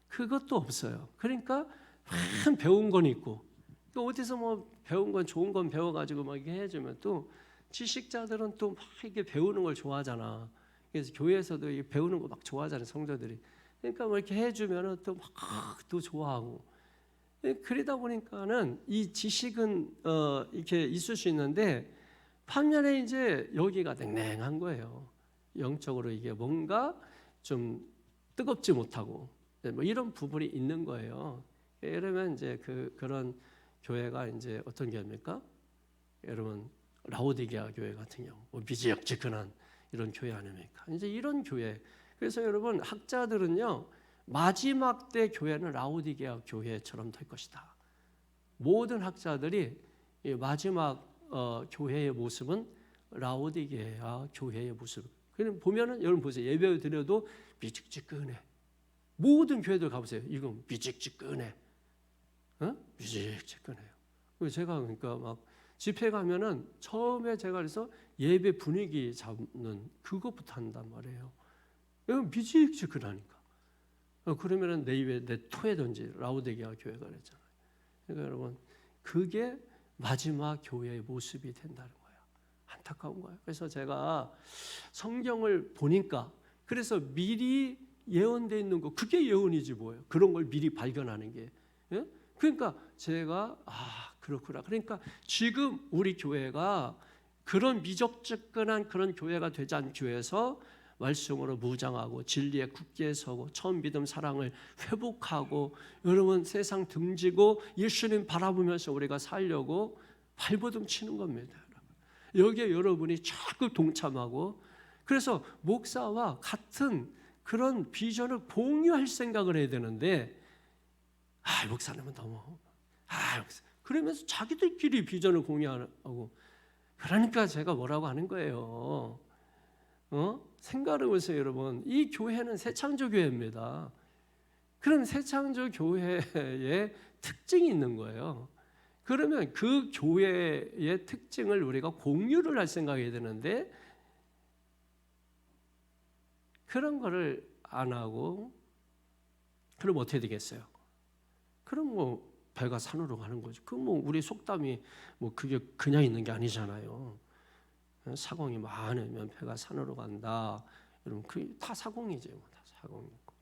그것도 없어요. 그러니까 배운 건 있고 또 어디서 뭐 배운 건 좋은 건 배워가지고 막 이렇게 해주면 또 지식자들은 또 막 이렇게 배우는 걸 좋아하잖아. 그래서 교회에서도 배우는 거 막 좋아하잖아요, 성도들이. 그러니까 뭐 이렇게 해주면은 또 막 또 좋아하고. 그러다 보니까는 이 지식은 이렇게 있을 수 있는데 반면에 이제 여기가 냉랭한 거예요. 영적으로 이게 뭔가 좀 뜨겁지 못하고 뭐 이런 부분이 있는 거예요. 이러면 이제 그런 교회가 이제 어떤 교회입니까? 여러분 라오디게아 교회 같은 경우 뭐 미지역지근한 이런 교회 아닙니까? 이제 이런 교회. 그래서 여러분 학자들은요 마지막 때 교회는 라오디게아 교회처럼 될 것이다. 모든 학자들이 이 마지막 교회의 모습은 라오디게아 교회의 모습. 그럼 보면은 여러분 보세요. 예배 드려도 미직지근해. 모든 교회들 가보세요. 이건 미직지근해. 미직지근해요. 제가 그러니까 막 집회 가면은 처음에 제가 그래서 예배 분위기 잡는 그것부터 한단 말이에요. 이건 미직지근하니까. 그러면은 내 입에 내 토해든지 라오디게아 교회가 그랬잖아요. 그러니까 여러분 그게 마지막 교회의 모습이 된다는 거예요. 안타까운 거예요. 그래서 제가 성경을 보니까 그래서 미리 예언되어 있는 거 그게 예언이지 뭐예요. 그런 걸 미리 발견하는 게. 예? 그러니까 제가 그렇구나. 그러니까 지금 우리 교회가 그런 미적지근한 그런 교회가 되지 않기 위해서 말씀으로 무장하고 진리에 굳게 서고 처음 믿음 사랑을 회복하고 여러분 세상 등지고 예수님 바라보면서 우리가 살려고 발버둥 치는 겁니다. 여기에 여러분이 자꾸 동참하고 그래서 목사와 같은 그런 비전을 공유할 생각을 해야 되는데 목사님은 너무 그러면서 자기들끼리 비전을 공유하고 그러니까 제가 뭐라고 하는 거예요. 생각을 해보세요, 여러분. 이 교회는 새창조교회입니다. 그럼 새창조교회의 특징이 있는 거예요. 그러면 그 교회의 특징을 우리가 공유를 할 생각이 되는데 그런 거를 안 하고 그럼 어떻게 되겠어요? 그럼 뭐 배가 산으로 가는 거죠. 그 뭐 우리 속담이 뭐 그게 그냥 있는 게 아니잖아요. 사공이 많으면 배가 산으로 간다. 여러분 그 다 사공이죠. 다 사공이고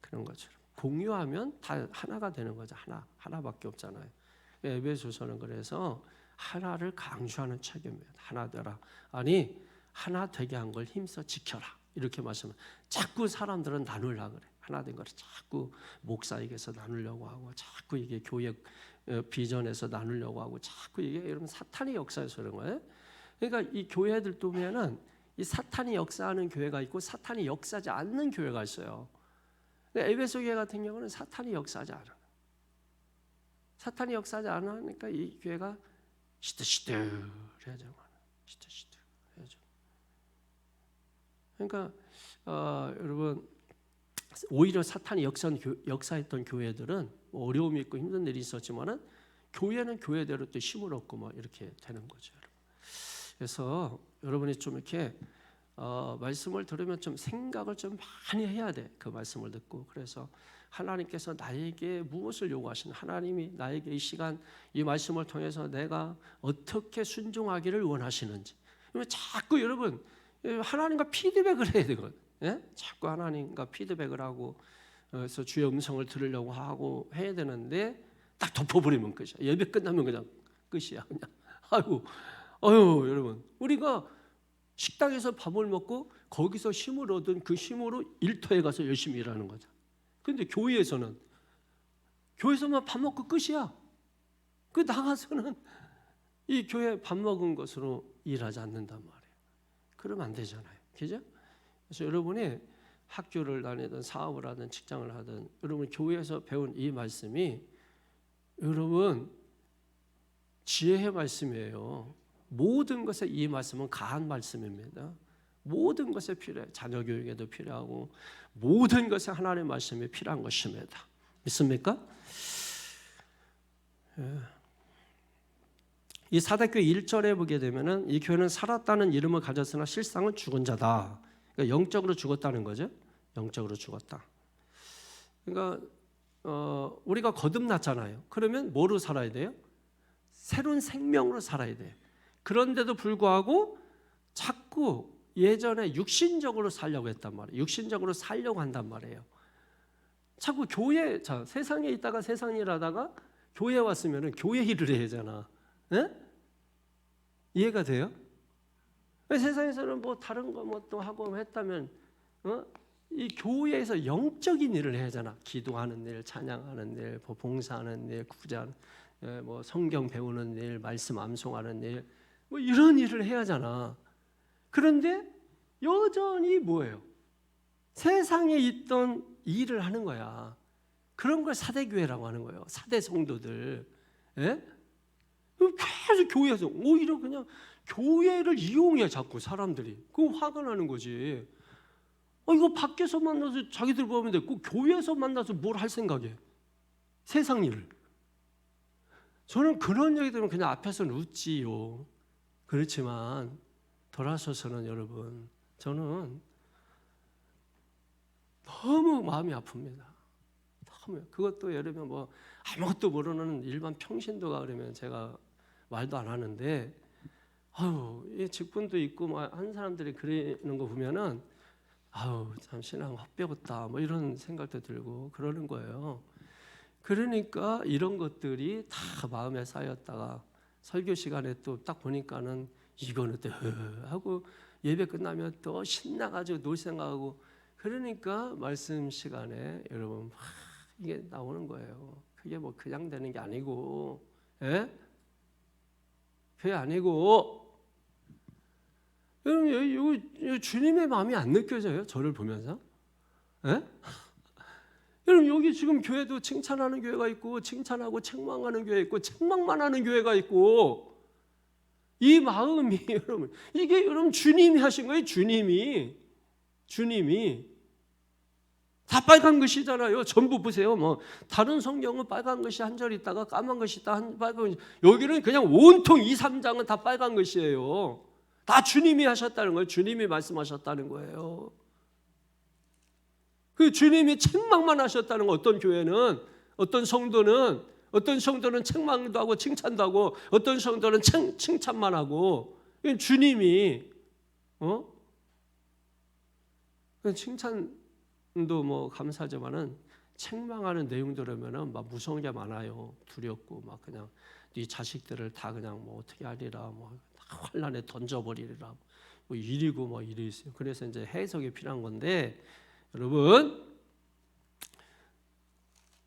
그런 것처럼 공유하면 다 하나가 되는 거죠. 하나밖에 없잖아요. 에베소서는 그래서 하나를 강조하는 책입니다. 하나 되라. 아니 하나 되게 한 걸 힘써 지켜라. 이렇게 말씀을 자꾸 사람들은 나누려고 그래. 하나 된 거를 자꾸 목사에게서 나누려고 하고 자꾸 이게 교회 비전에서 나누려고 하고 자꾸 이게 여러분 사탄의 역사에서 그런 거예요. 그러니까 이 교회들 보면은 이 사탄이 역사하는 교회가 있고 사탄이 역사하지 않는 교회가 있어요. 에베소 교회 같은 경우는 사탄이 역사하지 않아. 사탄이 역사하지 않으니까 이 교회가 시들시들해져. 시들시들해져. 그러니까 여러분 오히려 사탄이 역사했던 교회들은 어려움이 있고 힘든 일이 있었지만은 교회는 교회대로 또 힘을 얻고 막 이렇게 되는 거죠. 그래서 여러분이 좀 이렇게 말씀을 들으면 좀 생각을 좀 많이 해야 돼. 그 말씀을 듣고 그래서 하나님께서 나에게 무엇을 요구하시는 하나님이 나에게 이 시간 이 말씀을 통해서 내가 어떻게 순종하기를 원하시는지. 자꾸 여러분 하나님과 피드백을 해야 되거든. 예? 자꾸 하나님과 피드백을 하고 그래서 주의 음성을 들으려고 하고 해야 되는데 딱 덮어버리면 끝이야. 예배 끝나면 그냥 끝이야. 그냥 아유 여러분 우리가 식당에서 밥을 먹고 거기서 힘을 얻은 그 힘으로 일터에 가서 열심히 일하는 거죠. 근데 교회에서만 밥 먹고 끝이야. 그 나가서는 이 교회 밥 먹은 것으로 일하지 않는단 말이에요. 그러면 안 되잖아요. 그죠? 그래서 여러분이 학교를 다니든 사업을 하든 직장을 하든 여러분 교회에서 배운 이 말씀이 여러분 지혜의 말씀이에요. 모든 것에 이 말씀은 가한 말씀입니다. 모든 것에 필요해요. 자녀 교육에도 필요하고 모든 것에 하나님의 말씀이 필요한 것입니다. 믿습니까? 이 사대교회 1절에 보게 되면은 이 교회는 살았다는 이름을 가졌으나 실상은 죽은 자다. 그러니까 영적으로 죽었다는 거죠. 영적으로 죽었다. 그러니까 우리가 거듭났잖아요. 그러면 뭐로 살아야 돼요? 새로운 생명으로 살아야 돼요. 그런데도 불구하고 자꾸 예전에 육신적으로 살려고 했단 말이에요. 육신적으로 살려고 한단 말이에요. 자꾸 세상에 있다가 세상 일 하다가 교회 왔으면 교회 일을 해야 하잖아. 네? 이해가 돼요? 세상에서는 뭐 다른 거 뭐 또 하고 했다면 이 교회에서 영적인 일을 해야 하잖아. 기도하는 일, 찬양하는 일, 봉사하는 일, 구제하는 뭐 성경 배우는 일, 말씀 암송하는 일, 뭐 이런 일을 해야 하잖아. 그런데 여전히 뭐예요? 세상에 있던 일을 하는 거야. 그런 걸 사대교회라고 하는 거예요. 사대 성도들. 예? 계속 교회에서 오히려 그냥 교회를 이용해 자꾸 사람들이. 그럼 화가 나는 거지. 이거 밖에서 만나서 자기들 보면 돼. 꼭 교회에서 만나서 뭘 할 생각이에요? 세상 일을. 저는 그런 얘기 들으면 그냥 앞에서는 웃지요. 그렇지만 돌아서서는 여러분 저는 너무 마음이 아픕니다. 너무. 그것도 예를 들면 뭐 아무것도 모르는 일반 평신도가 그러면 제가 말도 안 하는데 이 직분도 있고 한 사람들이 그러는 거 보면은 아우 참 신앙 헛배웠다 뭐 이런 생각도 들고 그러는 거예요. 그러니까 이런 것들이 다 마음에 쌓였다가 설교 시간에 또 딱 보니까는 이거는 또 하고 예배 끝나면 또 신나가지고 놀 생각하고 그러니까 말씀 시간에 여러분 막 이게 나오는 거예요. 그게 뭐 그냥 되는 게 아니고, 예? 그게 아니고, 여러분 이 주님의 마음이 안 느껴져요? 저를 보면서, 예? 여러분 여기 지금 교회도 칭찬하는 교회가 있고, 칭찬하고 책망하는 교회 있고, 책망만 하는 교회가 있고, 이 마음이 여러분 이게 여러분 주님이 하신 거예요. 주님이 다 빨간 글씨잖아요. 전부 보세요. 뭐 다른 성경은 빨간 글씨 한 절 있다가 까만 글씨 있다 한 빨간 글씨. 여기는 그냥 온통 2, 3장은 다 빨간 글씨예요. 다 주님이 하셨다는 거예요. 주님이 말씀하셨다는 거예요. 그 주님이 책망만 하셨다는 거. 어떤 교회는 어떤 성도는 책망도 하고 칭찬도 하고 어떤 성도는 칭찬만 하고 주님이 칭찬도 뭐 감사하지만은 책망하는 내용 들으면은 막 무서운 게 많아요. 두렵고 막 그냥 네 자식들을 다 그냥 뭐 어떻게 하리라 뭐 환란에 던져버리리라 뭐 이리고 뭐 이리 있어요. 그래서 이제 해석이 필요한 건데 여러분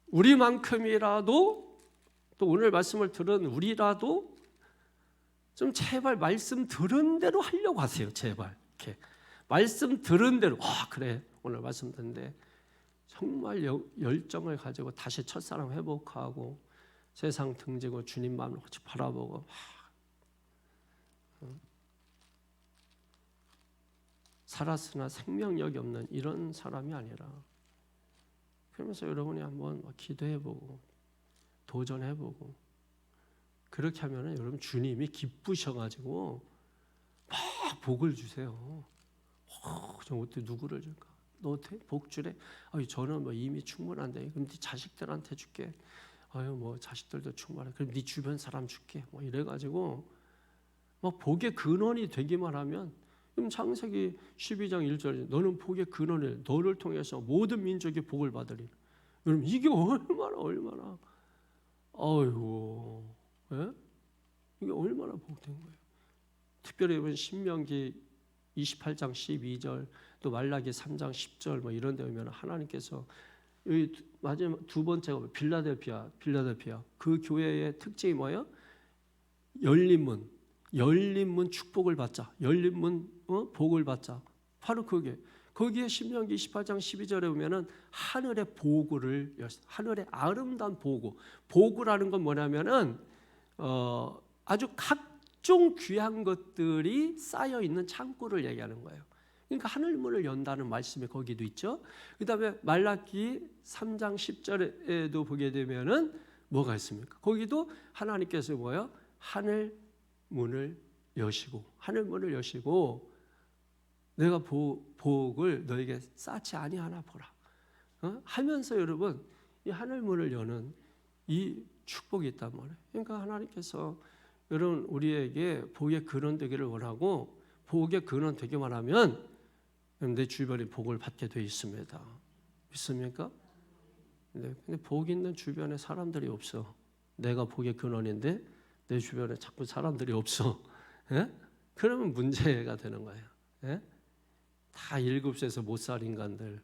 우리만큼이라도 또 오늘 말씀을 들은 우리라도 좀 제발 말씀 들은 대로 하려고 하세요. 제발 이렇게 말씀 들은 대로 그래 오늘 말씀 듣는데 정말 열정을 가지고 다시 첫사랑 회복하고 세상 등지고 주님 마음을 같이 바라보고 살았으나 생명력이 없는 이런 사람이 아니라 그러면서 여러분이 한번 기도해보고 도전해보고 그렇게 하면은 여러분 주님이 기쁘셔가지고 막 복을 주세요. 저 어떻게 누구를 줄까? 너 어때? 복 주래? 저는 뭐 이미 충분한데 그럼 네 자식들한테 줄게. 뭐 자식들도 충분해. 그럼 네 주변 사람 줄게. 뭐 이래가지고 막 복의 근원이 되기만 하면 그럼 창세기 12장 1절에 너는 복의 근원을 너를 통해서 모든 민족이 복을 받으리라. 여러분 이게 얼마나 아이고 예? 이게 얼마나 복된 거예요. 특별히 이번 신명기 28장 12절 또 말라기 3장 10절 뭐 이런 데 보면 하나님께서 여기 마지막 두 번째가 빌라델피아 그 교회의 특징이 뭐예요? 열린 문 축복을 받자. 열린 문 복을 받자. 바로 그게 거기에 신명기 28장 12절에 보면은 하늘의 보고를 하늘의 아름다운 보고라는 건 뭐냐면은 아주 각종 귀한 것들이 쌓여 있는 창고를 얘기하는 거예요. 그러니까 하늘문을 연다는 말씀이 거기도 있죠. 그다음에 말라기 3장 10절에도 보게 되면은 뭐가 있습니까? 거기도 하나님께서 뭐예요? 하늘문을 여시고 내가 복을 너에게 쌓지 아니하나 보라. 하면서 여러분 이 하늘문을 여는 이 축복이 있단 말이에요. 그러니까 하나님께서 여러분 우리에게 복의 근원 되기를 원하고 복의 근원 되기만 하면 내 주변에 복을 받게 되어 있습니다. 믿습니까? 네, 근데 복 있는 주변에 사람들이 없어. 내가 복의 근원인데 내 주변에 자꾸 사람들이 없어. 예? 그러면 문제가 되는 거예요. 예? 다 1급수에서 못 살 인간들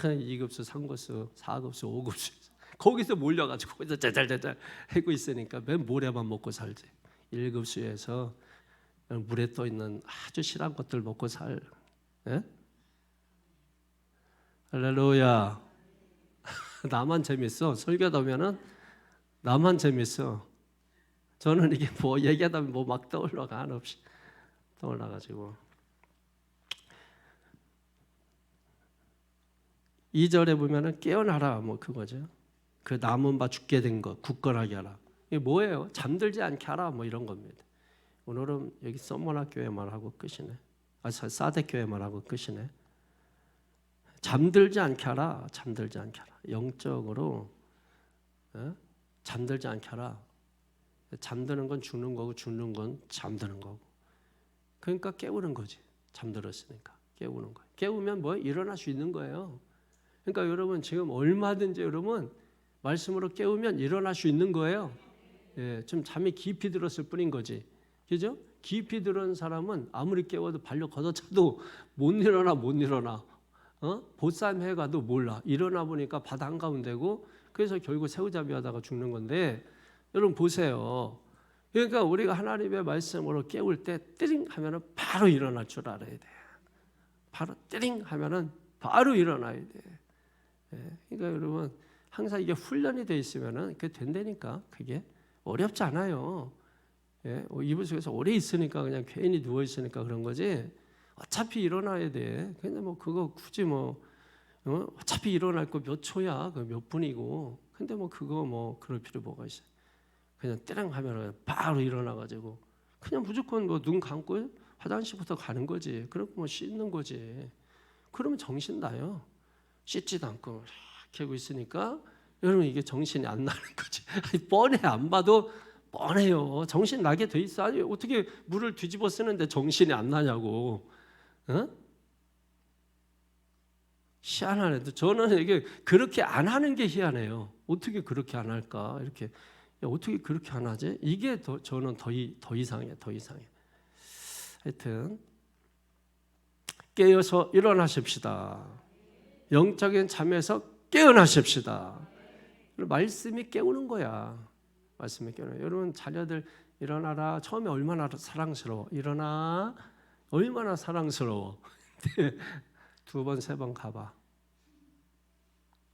2급수, 3급수, 4급수, 5급수 거기서 몰려가지고 거기서 짜잘짜잘 하고 있으니까 맨 모래만 먹고 살지. 1급수에서 물에 떠있는 아주 실한 것들 먹고 살. 예? 할렐루야. 나만 재밌어. 설교하다 보면은 나만 재밌어. 저는 이게 뭐 얘기하다 보면 뭐 막 떠올라가 한없이 떠올라가지고 2절에 보면은 깨어나라 뭐 그거죠. 그 남은 바 죽게 된 것 굳건하게 하라. 이게 뭐예요? 잠들지 않게 하라 뭐 이런 겁니다. 오늘은 여기 서머나 교회만 하고 끝이네. 사대 교회만 하고 끝이네. 잠들지 않게 하라. 영적으로 잠들지 않게 하라. 잠드는 건 죽는 거고 죽는 건 잠드는 거고. 그러니까 깨우는 거지. 잠들었으니까 깨우는 거예요. 깨우면 뭐 일어날 수 있는 거예요. 그러니까 여러분 지금 얼마든지 여러분 말씀으로 깨우면 일어날 수 있는 거예요. 예, 좀 잠이 깊이 들었을 뿐인 거지. 그죠? 깊이 들은 사람은 아무리 깨워도 발로 걷어차도 못 일어나. 보쌈 해가도 몰라. 일어나 보니까 바다 한가운데고 그래서 결국 새우잡이 하다가 죽는 건데 여러분 보세요. 그러니까 우리가 하나님의 말씀으로 깨울 때 띠링 하면은 바로 일어날 줄 알아야 돼. 바로 띠링 하면은 바로 일어나야 돼. 예, 그러니까 여러분 항상 이게 훈련이 돼 있으면은 그게 된다니까. 그게 어렵지 않아요. 예, 이불 속에서 오래 있으니까 그냥 괜히 누워 있으니까 그런 거지. 어차피 일어나야 돼. 근데 뭐 그거 굳이 뭐 어차피 일어날 거 몇 초야, 그 몇 분이고. 근데 뭐 그거 뭐 그럴 필요 뭐가 있어? 그냥 떼랑 하면 바로 일어나가지고 그냥 무조건 뭐 눈 감고 화장실부터 가는 거지. 그리고 뭐 씻는 거지. 그러면 정신 나요. 씻지도 않고 이렇게 하고 있으니까 여러분 이게 정신이 안 나는 거지. 뻔해 안 봐도 뻔해요. 정신 나게 돼 있어. 아니 어떻게 물을 뒤집어 쓰는데 정신이 안 나냐고. 희한하네. 저는 이게 그렇게 안 하는 게 희한해요. 어떻게 그렇게 안 할까? 이렇게 야, 어떻게 그렇게 안 하지? 이게 저는 더 이상해. 하여튼 깨어서 일어나십시다. 영적인 잠에서 깨어나십시다. 말씀이 깨우는 거야. 말씀이 깨우는 거야. 여러분 자녀들 일어나라. 처음에 얼마나 사랑스러워. 일어나. 얼마나 사랑스러워. 두 번, 세 번 가봐.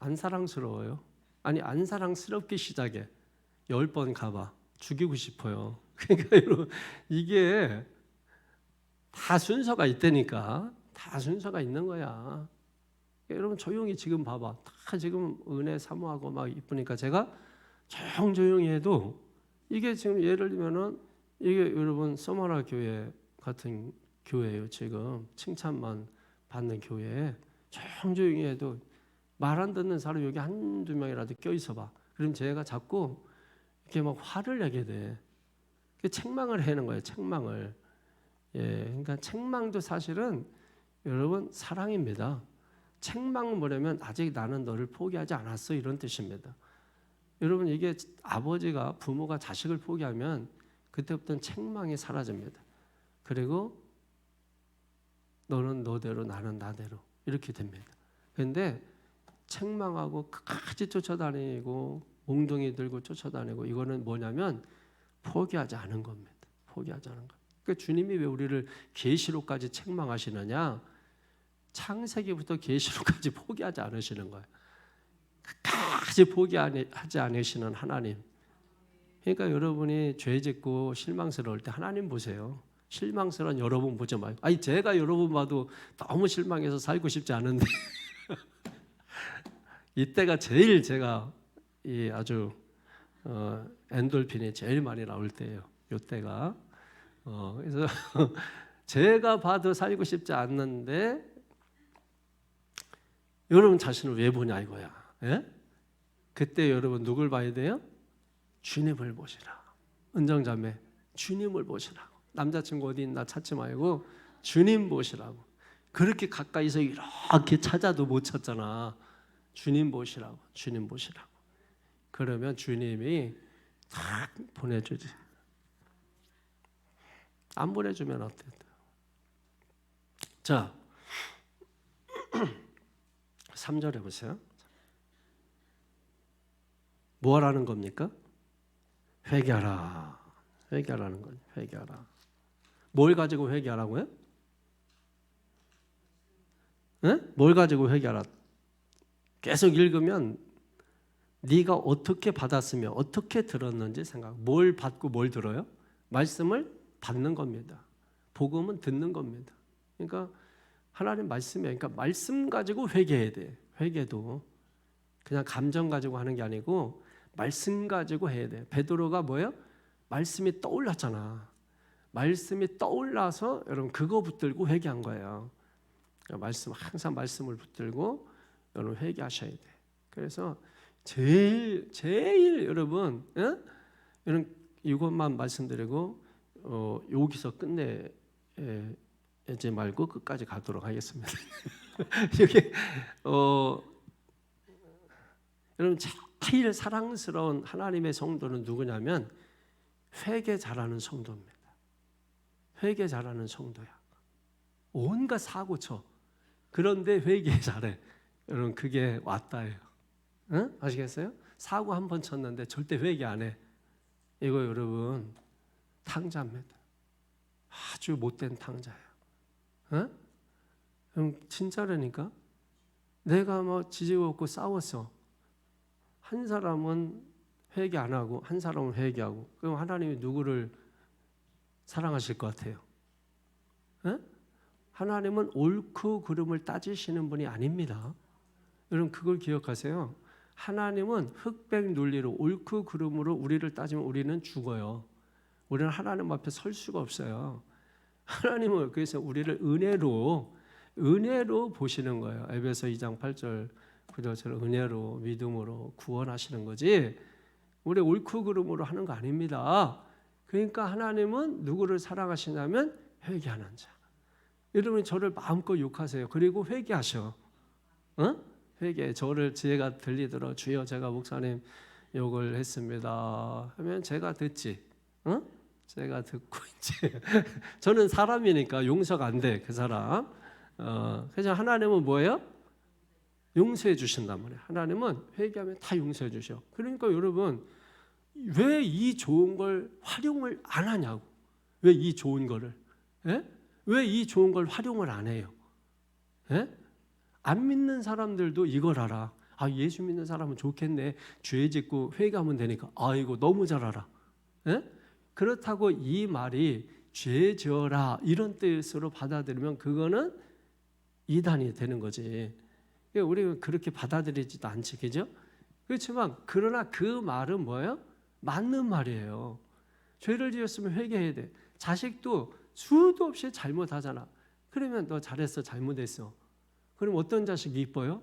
안 사랑스러워요? 아니 안 사랑스럽게 시작해. 10번 가봐. 죽이고 싶어요. 그러니까 여러분 이게 다 순서가 있다니까. 다 순서가 있는 거야. 여러분 조용히 지금 봐봐. 다 지금 은혜 사모하고 막 이쁘니까 제가 조용히 해도 이게 지금 예를 들면은 이게 여러분 서머나 교회 같은 교회예요. 지금 칭찬만 받는 교회에 조용히 해도 말 안 듣는 사람 여기 한두 명이라도 껴있어 봐. 그럼 제가 자꾸 이렇게 막 화를 내게 돼. 책망을 하는 거예요. 책망을. 예, 그러니까 책망도 사실은 여러분 사랑입니다. 책망은 뭐냐면 아직 나는 너를 포기하지 않았어 이런 뜻입니다. 여러분 이게 아버지가 부모가 자식을 포기하면 그때부터는 책망이 사라집니다. 그리고 너는 너대로 나는 나대로 이렇게 됩니다. 그런데 책망하고 끝까지 쫓아다니고 몽둥이 들고 쫓아다니고 이거는 뭐냐면 포기하지 않은 겁니다. 포기하지 않은 것. 그러니까 주님이 왜 우리를 계시록까지 책망하시느냐? 창세기부터 계시록까지 포기하지 않으시는 거예요. 끝까지 포기하지 않으시는 하나님. 그러니까 여러분이 죄 짓고 실망스러울 때 하나님 보세요. 실망스러운 여러분 보지 말고. 아니 제가 여러분 봐도 너무 실망해서 살고 싶지 않은데 이때가 제일 제가 이 아주 엔돌핀이 제일 많이 나올 때예요. 이때가 그래서 제가 봐도 살고 싶지 않는데 여러분 자신을 왜 보냐 이거야. 예? 그때 여러분 누굴 봐야 돼요? 주님을 보시라. 은정자매 주님을 보시라고. 남자친구 어디 있나 찾지 말고 주님 보시라고. 그렇게 가까이서 이렇게 찾아도 못 찾잖아. 주님 보시라고. 주님 보시라고. 그러면 주님이 탁 보내주지. 안 보내주면 어때? 자 3절에 보세요. 뭐 하라는 겁니까? 회개하라. 회개하라는 거예요. 회개하라. 뭘 가지고 회개하라고요? 네? 뭘 가지고 회개하라? 계속 읽으면 네가 어떻게 받았으며 어떻게 들었는지 생각. 뭘 받고 뭘 들어요? 말씀을 받는 겁니다. 복음은 듣는 겁니다. 그러니까 하나님 말씀이에요. 그러니까 말씀 가지고 회개해야 돼. 회개도 그냥 감정 가지고 하는 게 아니고 말씀 가지고 해야 돼. 베드로가 뭐예요? 말씀이 떠올랐잖아. 말씀이 떠올라서 여러분 그거 붙들고 회개한 거예요. 그러니까 말씀 항상 말씀을 붙들고 여러분 회개하셔야 돼. 그래서 제일 여러분, 여러분 이것만 말씀드리고 여기서 하지 말고 끝까지 가도록 하겠습니다. 이게 여러분 제일 사랑스러운 하나님의 성도는 누구냐면 회개 잘하는 성도입니다. 회개 잘하는 성도야. 온갖 사고 쳐. 그런데 회개 잘해. 여러분 그게 왔다예요. 응? 아시겠어요? 사고 한 번 쳤는데 절대 회개 안 해. 이거 여러분 탕자입니다. 아주 못된 탕자예요. 응? 진짜라니까. 내가 뭐 지지고 없고 싸웠어. 한 사람은 회개 안 하고 한 사람은 회개하고. 그럼 하나님이 누구를 사랑하실 것 같아요? 에? 하나님은 옳고 그름을 따지시는 분이 아닙니다. 여러분 그걸 기억하세요. 하나님은 흑백 논리로 옳고 그름으로 우리를 따지면 우리는 죽어요. 우리는 하나님 앞에 설 수가 없어요. 하나님은 그래서 우리를 은혜로 보시는 거예요. 에베소 2장 8절 9절처럼 은혜로 믿음으로 구원하시는 거지 우리 옳고 그름으로 하는 거 아닙니다. 그러니까 하나님은 누구를 사랑하시냐면 회개하는 자. 여러분이 저를 마음껏 욕하세요. 그리고 회개하셔. 회개. 저를 제가 들리더라. 주여 제가 목사님 욕을 했습니다. 하면 제가 듣지. 제가 듣고 이제 저는 사람이니까 용서가 안 돼. 그 사람. 그래서 하나님은 뭐예요? 용서해 주신단 말이에요. 하나님은 회개하면 다 용서해 주셔. 그러니까 여러분 왜 이 좋은 걸 활용을 안 하냐고. 왜 이 좋은 거를? 왜 이 좋은 걸 활용을 안 해요? 안 믿는 사람들도 이걸 알아. 아, 예수 믿는 사람은 좋겠네. 죄 짓고 회개하면 되니까. 아이고 너무 잘 알아. 그렇다고 이 말이 죄 지어라 이런 뜻으로 받아들이면 그거는 이단이 되는 거지. 우리가 그렇게 받아들이지도 않지, 그죠? 그렇지만 그러나 그 말은 뭐예요? 맞는 말이에요. 죄를 지었으면 회개해야 돼. 자식도 수도 없이 잘못하잖아. 그러면 너 잘했어, 잘못했어. 그럼 어떤 자식이 이뻐요?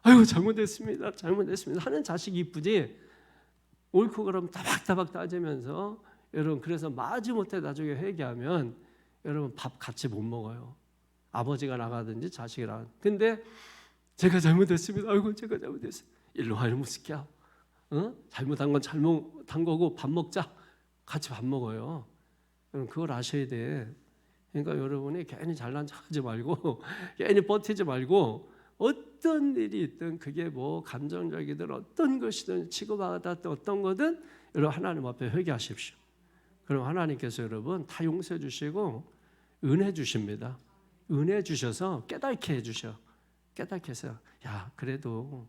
아유 잘못했습니다, 잘못했습니다 하는 자식이 이쁘지. 옳고 그름 따박따박 따지면서 여러분 그래서 마지못해 나중에 회개하면 여러분 밥 같이 못 먹어요. 아버지가 나가든지 자식이 나가든지. 근데 제가 잘못했습니다. 아이고 제가 잘못했어요. 일로 와 이놈 새끼야. 잘못한 건 잘못한 거고 밥 먹자. 같이 밥 먹어요. 여러분 그걸 아셔야 돼. 그러니까 여러분이 괜히 잘난 척하지 말고 괜히 버티지 말고 어떤 일이 있든 그게 뭐 감정적이든 어떤 것이든 치고받았던 어떤 거든 여러분 하나님 앞에 회개하십시오. 그럼 하나님께서 여러분 다 용서해 주시고 은혜 주십니다. 은혜 주셔서 깨닫게 해주셔. 깨닫게 해서 야 그래도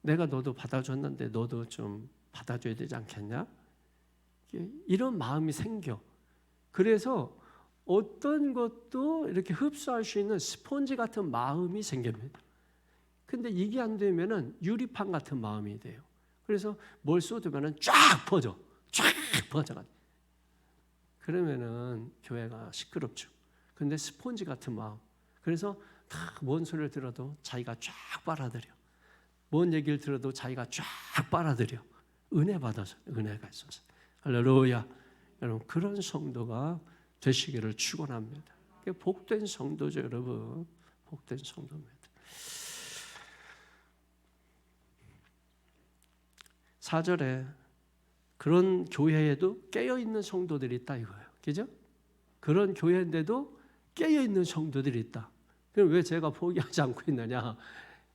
내가 너도 받아줬는데 너도 좀 받아줘야 되지 않겠냐? 이런 마음이 생겨. 그래서 어떤 것도 이렇게 흡수할 수 있는 스폰지 같은 마음이 생깁니다. 근데 이게 안 되면은 유리판 같은 마음이 돼요. 그래서 뭘 쏟으면은 쫙 퍼져. 쫙 퍼져가지고. 그러면은 교회가 시끄럽죠. 근데 스폰지 같은 마음. 그래서 다 뭔 소리를 들어도 자기가 쫙 빨아들여. 뭔 얘기를 들어도 자기가 쫙 빨아들여. 은혜 받아서 은혜가 있어서. 할렐루야. 여러분 그런 성도가 되시기를 축원합니다. 복된 성도죠, 여러분. 복된 성도입니다. 4절에 그런 교회에도 깨어 있는 성도들이 있다 이거예요. 그죠? 그런 교회인데도 깨어 있는 성도들이 있다. 그럼 왜 제가 포기하지 않고 있느냐?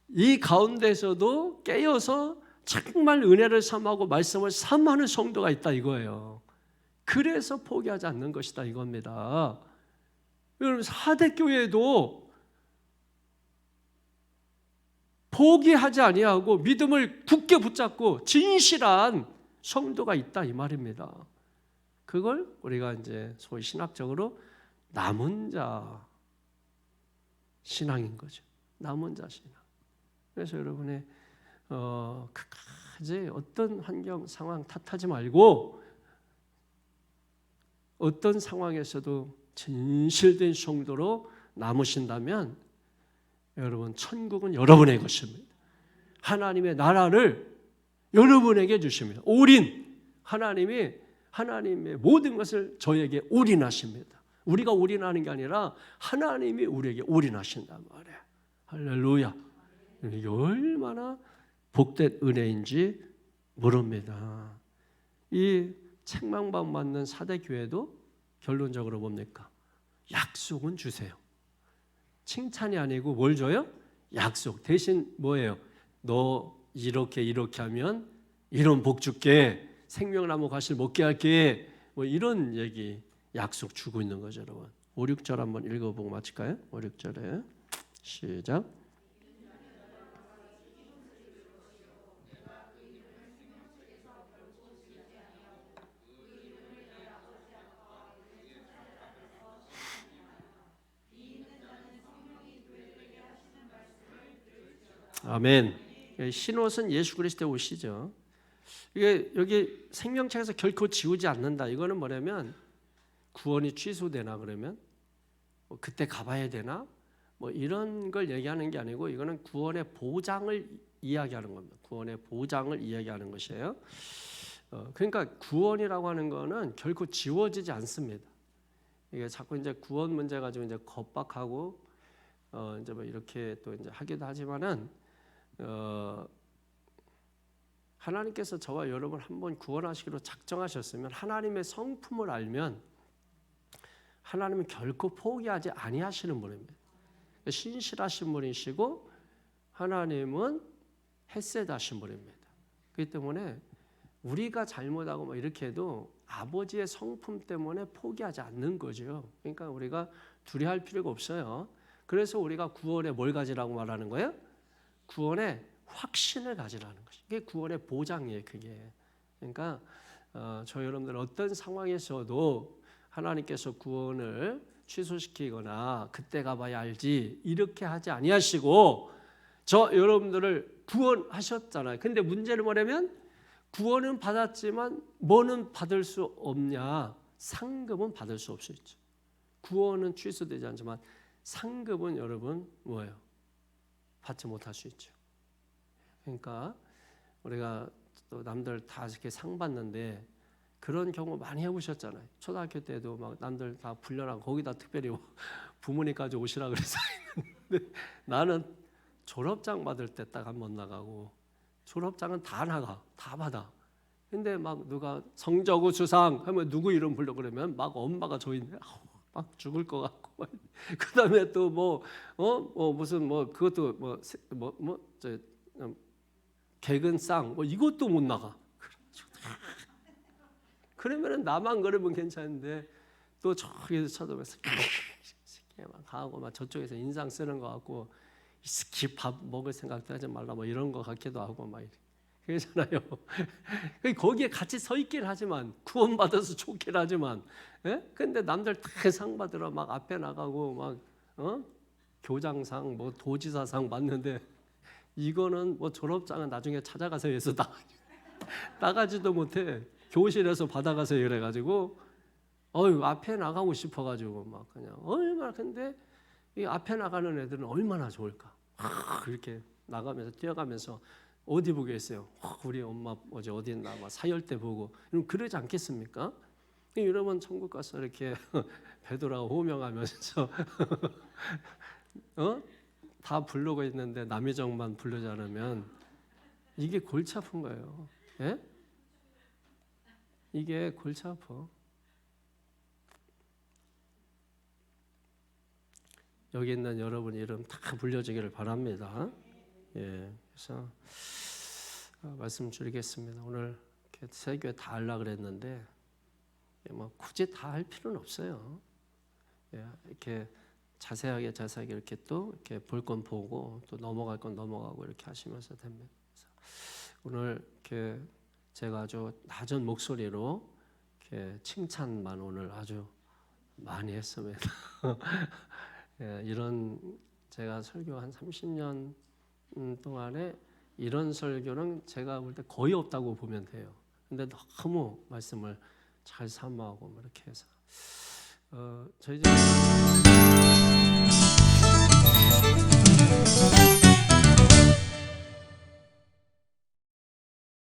이 가운데서도 깨어서 정말 은혜를 삼하고 말씀을 삼하는 성도가 있다 이거예요. 그래서 포기하지 않는 것이다 이겁니다. 여러분 사대교회도 포기하지 아니하고 믿음을 굳게 붙잡고 진실한 성도가 있다 이 말입니다. 그걸 우리가 이제 소위 신학적으로 남은 자 신앙인 거죠. 남은 자 신앙. 그래서 여러분의 끝까지 어떤 환경 상황 탓하지 말고 어떤 상황에서도 진실된 성도로 남으신다면 여러분 천국은 여러분의 것입니다. 하나님의 나라를 여러분에게 주십니다. 올인. 하나님의 모든 것을 저에게 올인하십니다. 우리가 올인하는 게 아니라 하나님이 우리에게 올인하신단 말이에요. 할렐루야. 이게 얼마나 복된 은혜인지 모릅니다. 이 책망받는 사대 교회도 결론적으로 뭡니까? 약속은 주세요. 칭찬이 아니고 뭘 줘요? 약속. 대신 뭐예요? 너 이렇게 하면 이런 복 줄게. 생명나무 과실 먹게 할게. 뭐 이런 얘기 약속 주고 있는 거죠, 여러분. 5, 6절 한번 읽어보고 마칠까요? 5, 6절에 시작. 아멘. 흰옷은 예수 그리스도의 옷이죠. 이게 여기 생명책에서 결코 지우지 않는다. 이거는 뭐냐면 구원이 취소되나 그러면 뭐 그때 가봐야 되나 뭐 이런 걸 얘기하는 게 아니고 이거는 구원의 보장을 이야기하는 겁니다. 구원의 보장을 이야기하는 것이에요. 그러니까 구원이라고 하는 거는 결코 지워지지 않습니다. 이게 자꾸 이제 구원 문제 가지고 이제 겁박하고 이제 뭐 이렇게 또 이제 하기도 하지만은 하나님께서 저와 여러분을 한번 구원하시기로 작정하셨으면 하나님의 성품을 알면 하나님은 결코 포기하지 아니하시는 분입니다. 신실하신 분이시고 하나님은 헷세다신 분입니다. 그렇기 때문에 우리가 잘못하고 뭐 이렇게 해도 아버지의 성품 때문에 포기하지 않는 거죠. 그러니까 우리가 두려워할 필요가 없어요. 그래서 우리가 구원에 뭘 가지라고 말하는 거예요? 구원의 확신을 가지라는 것이. 이게 구원의 보장이에요. 그게. 그러니까 저 여러분들 어떤 상황에서도 하나님께서 구원을 취소시키거나 그때 가봐야 알지 이렇게 하지 아니하시고 저 여러분들을 구원하셨잖아요. 근데 문제는 뭐냐면 구원은 받았지만 뭐는 받을 수 없냐? 상급은 받을 수 없을 수 있죠. 구원은 취소되지 않지만 상급은 여러분 뭐예요? 받지 못할 수 있죠. 그러니까 우리가 또 남들 다 이렇게 상 받는데 그런 경우 많이 해보셨잖아요. 초등학교 때도 막 남들 다 불려나고 거기다 특별히 부모님까지 오시라 그래서 했는데 나는 졸업장 받을 때 딱 한 번 나가고 졸업장은 다 나가 다 받아. 근데 막 누가 성적우 수상 하면 누구 이름 불러 그러면 막 엄마가 저 있는데 막 죽을 것 같고 그다음에 또 무슨 뭐 그것도 개근상 뭐 이것도 못 나가. 그러면은 나만 그러면 괜찮은데 또 저기서 쳐다보면서 막 하고 막 저쪽에서 인상 쓰는 거 같고 스키 밥 먹을 생각도 하지 말라 뭐 이런 거 같기도 하고 막 그러잖아요. 거기에 같이 서 있긴 하지만 구원받아서 좋긴 하지만 근데 남들 다 상 받으러 막 앞에 나가고 막 교장상 뭐 도지사상 받는데 이거는 뭐 졸업장은 나중에 찾아가서 해서 나가지도 못해. 교실에서 받아가서 이래가지고 앞에 나가고 싶어가지고 막 그냥 얼마나. 근데 이 앞에 나가는 애들은 얼마나 좋을까. 그렇게 나가면서 뛰어가면서 어디 보겠어요. 우리 엄마 어디 있나 막 사열대 보고 그러지 않겠습니까? 여러분 천국 가서 이렇게 베드로가 호명하면서 다 부르고 있는데 남의정만 부르지 않으면 이게 골치 아픈 거예요. 예? 이게 골치 아파. 여기 있는 여러분 이름 다 불려지기를 바랍니다. 예, 그래서 말씀 드리겠습니다. 오늘 이렇게 세 교회 다 하려고 그랬는데 뭐 굳이 다 할 필요는 없어요. 예, 이렇게 자세하게 이렇게 또 이렇게 볼 건 보고 또 넘어갈 건 넘어가고 이렇게 하시면서 됩니다. 오늘 이렇게 제가 아주 낮은 목소리로 이렇게 칭찬만 오늘 아주 많이 했습니다. 예, 이런 제가 설교 한 30년 동안에 이런 설교는 제가 볼 때 거의 없다고 보면 돼요. 근데 너무 말씀을 잘 사모하고 이렇게 해서 저희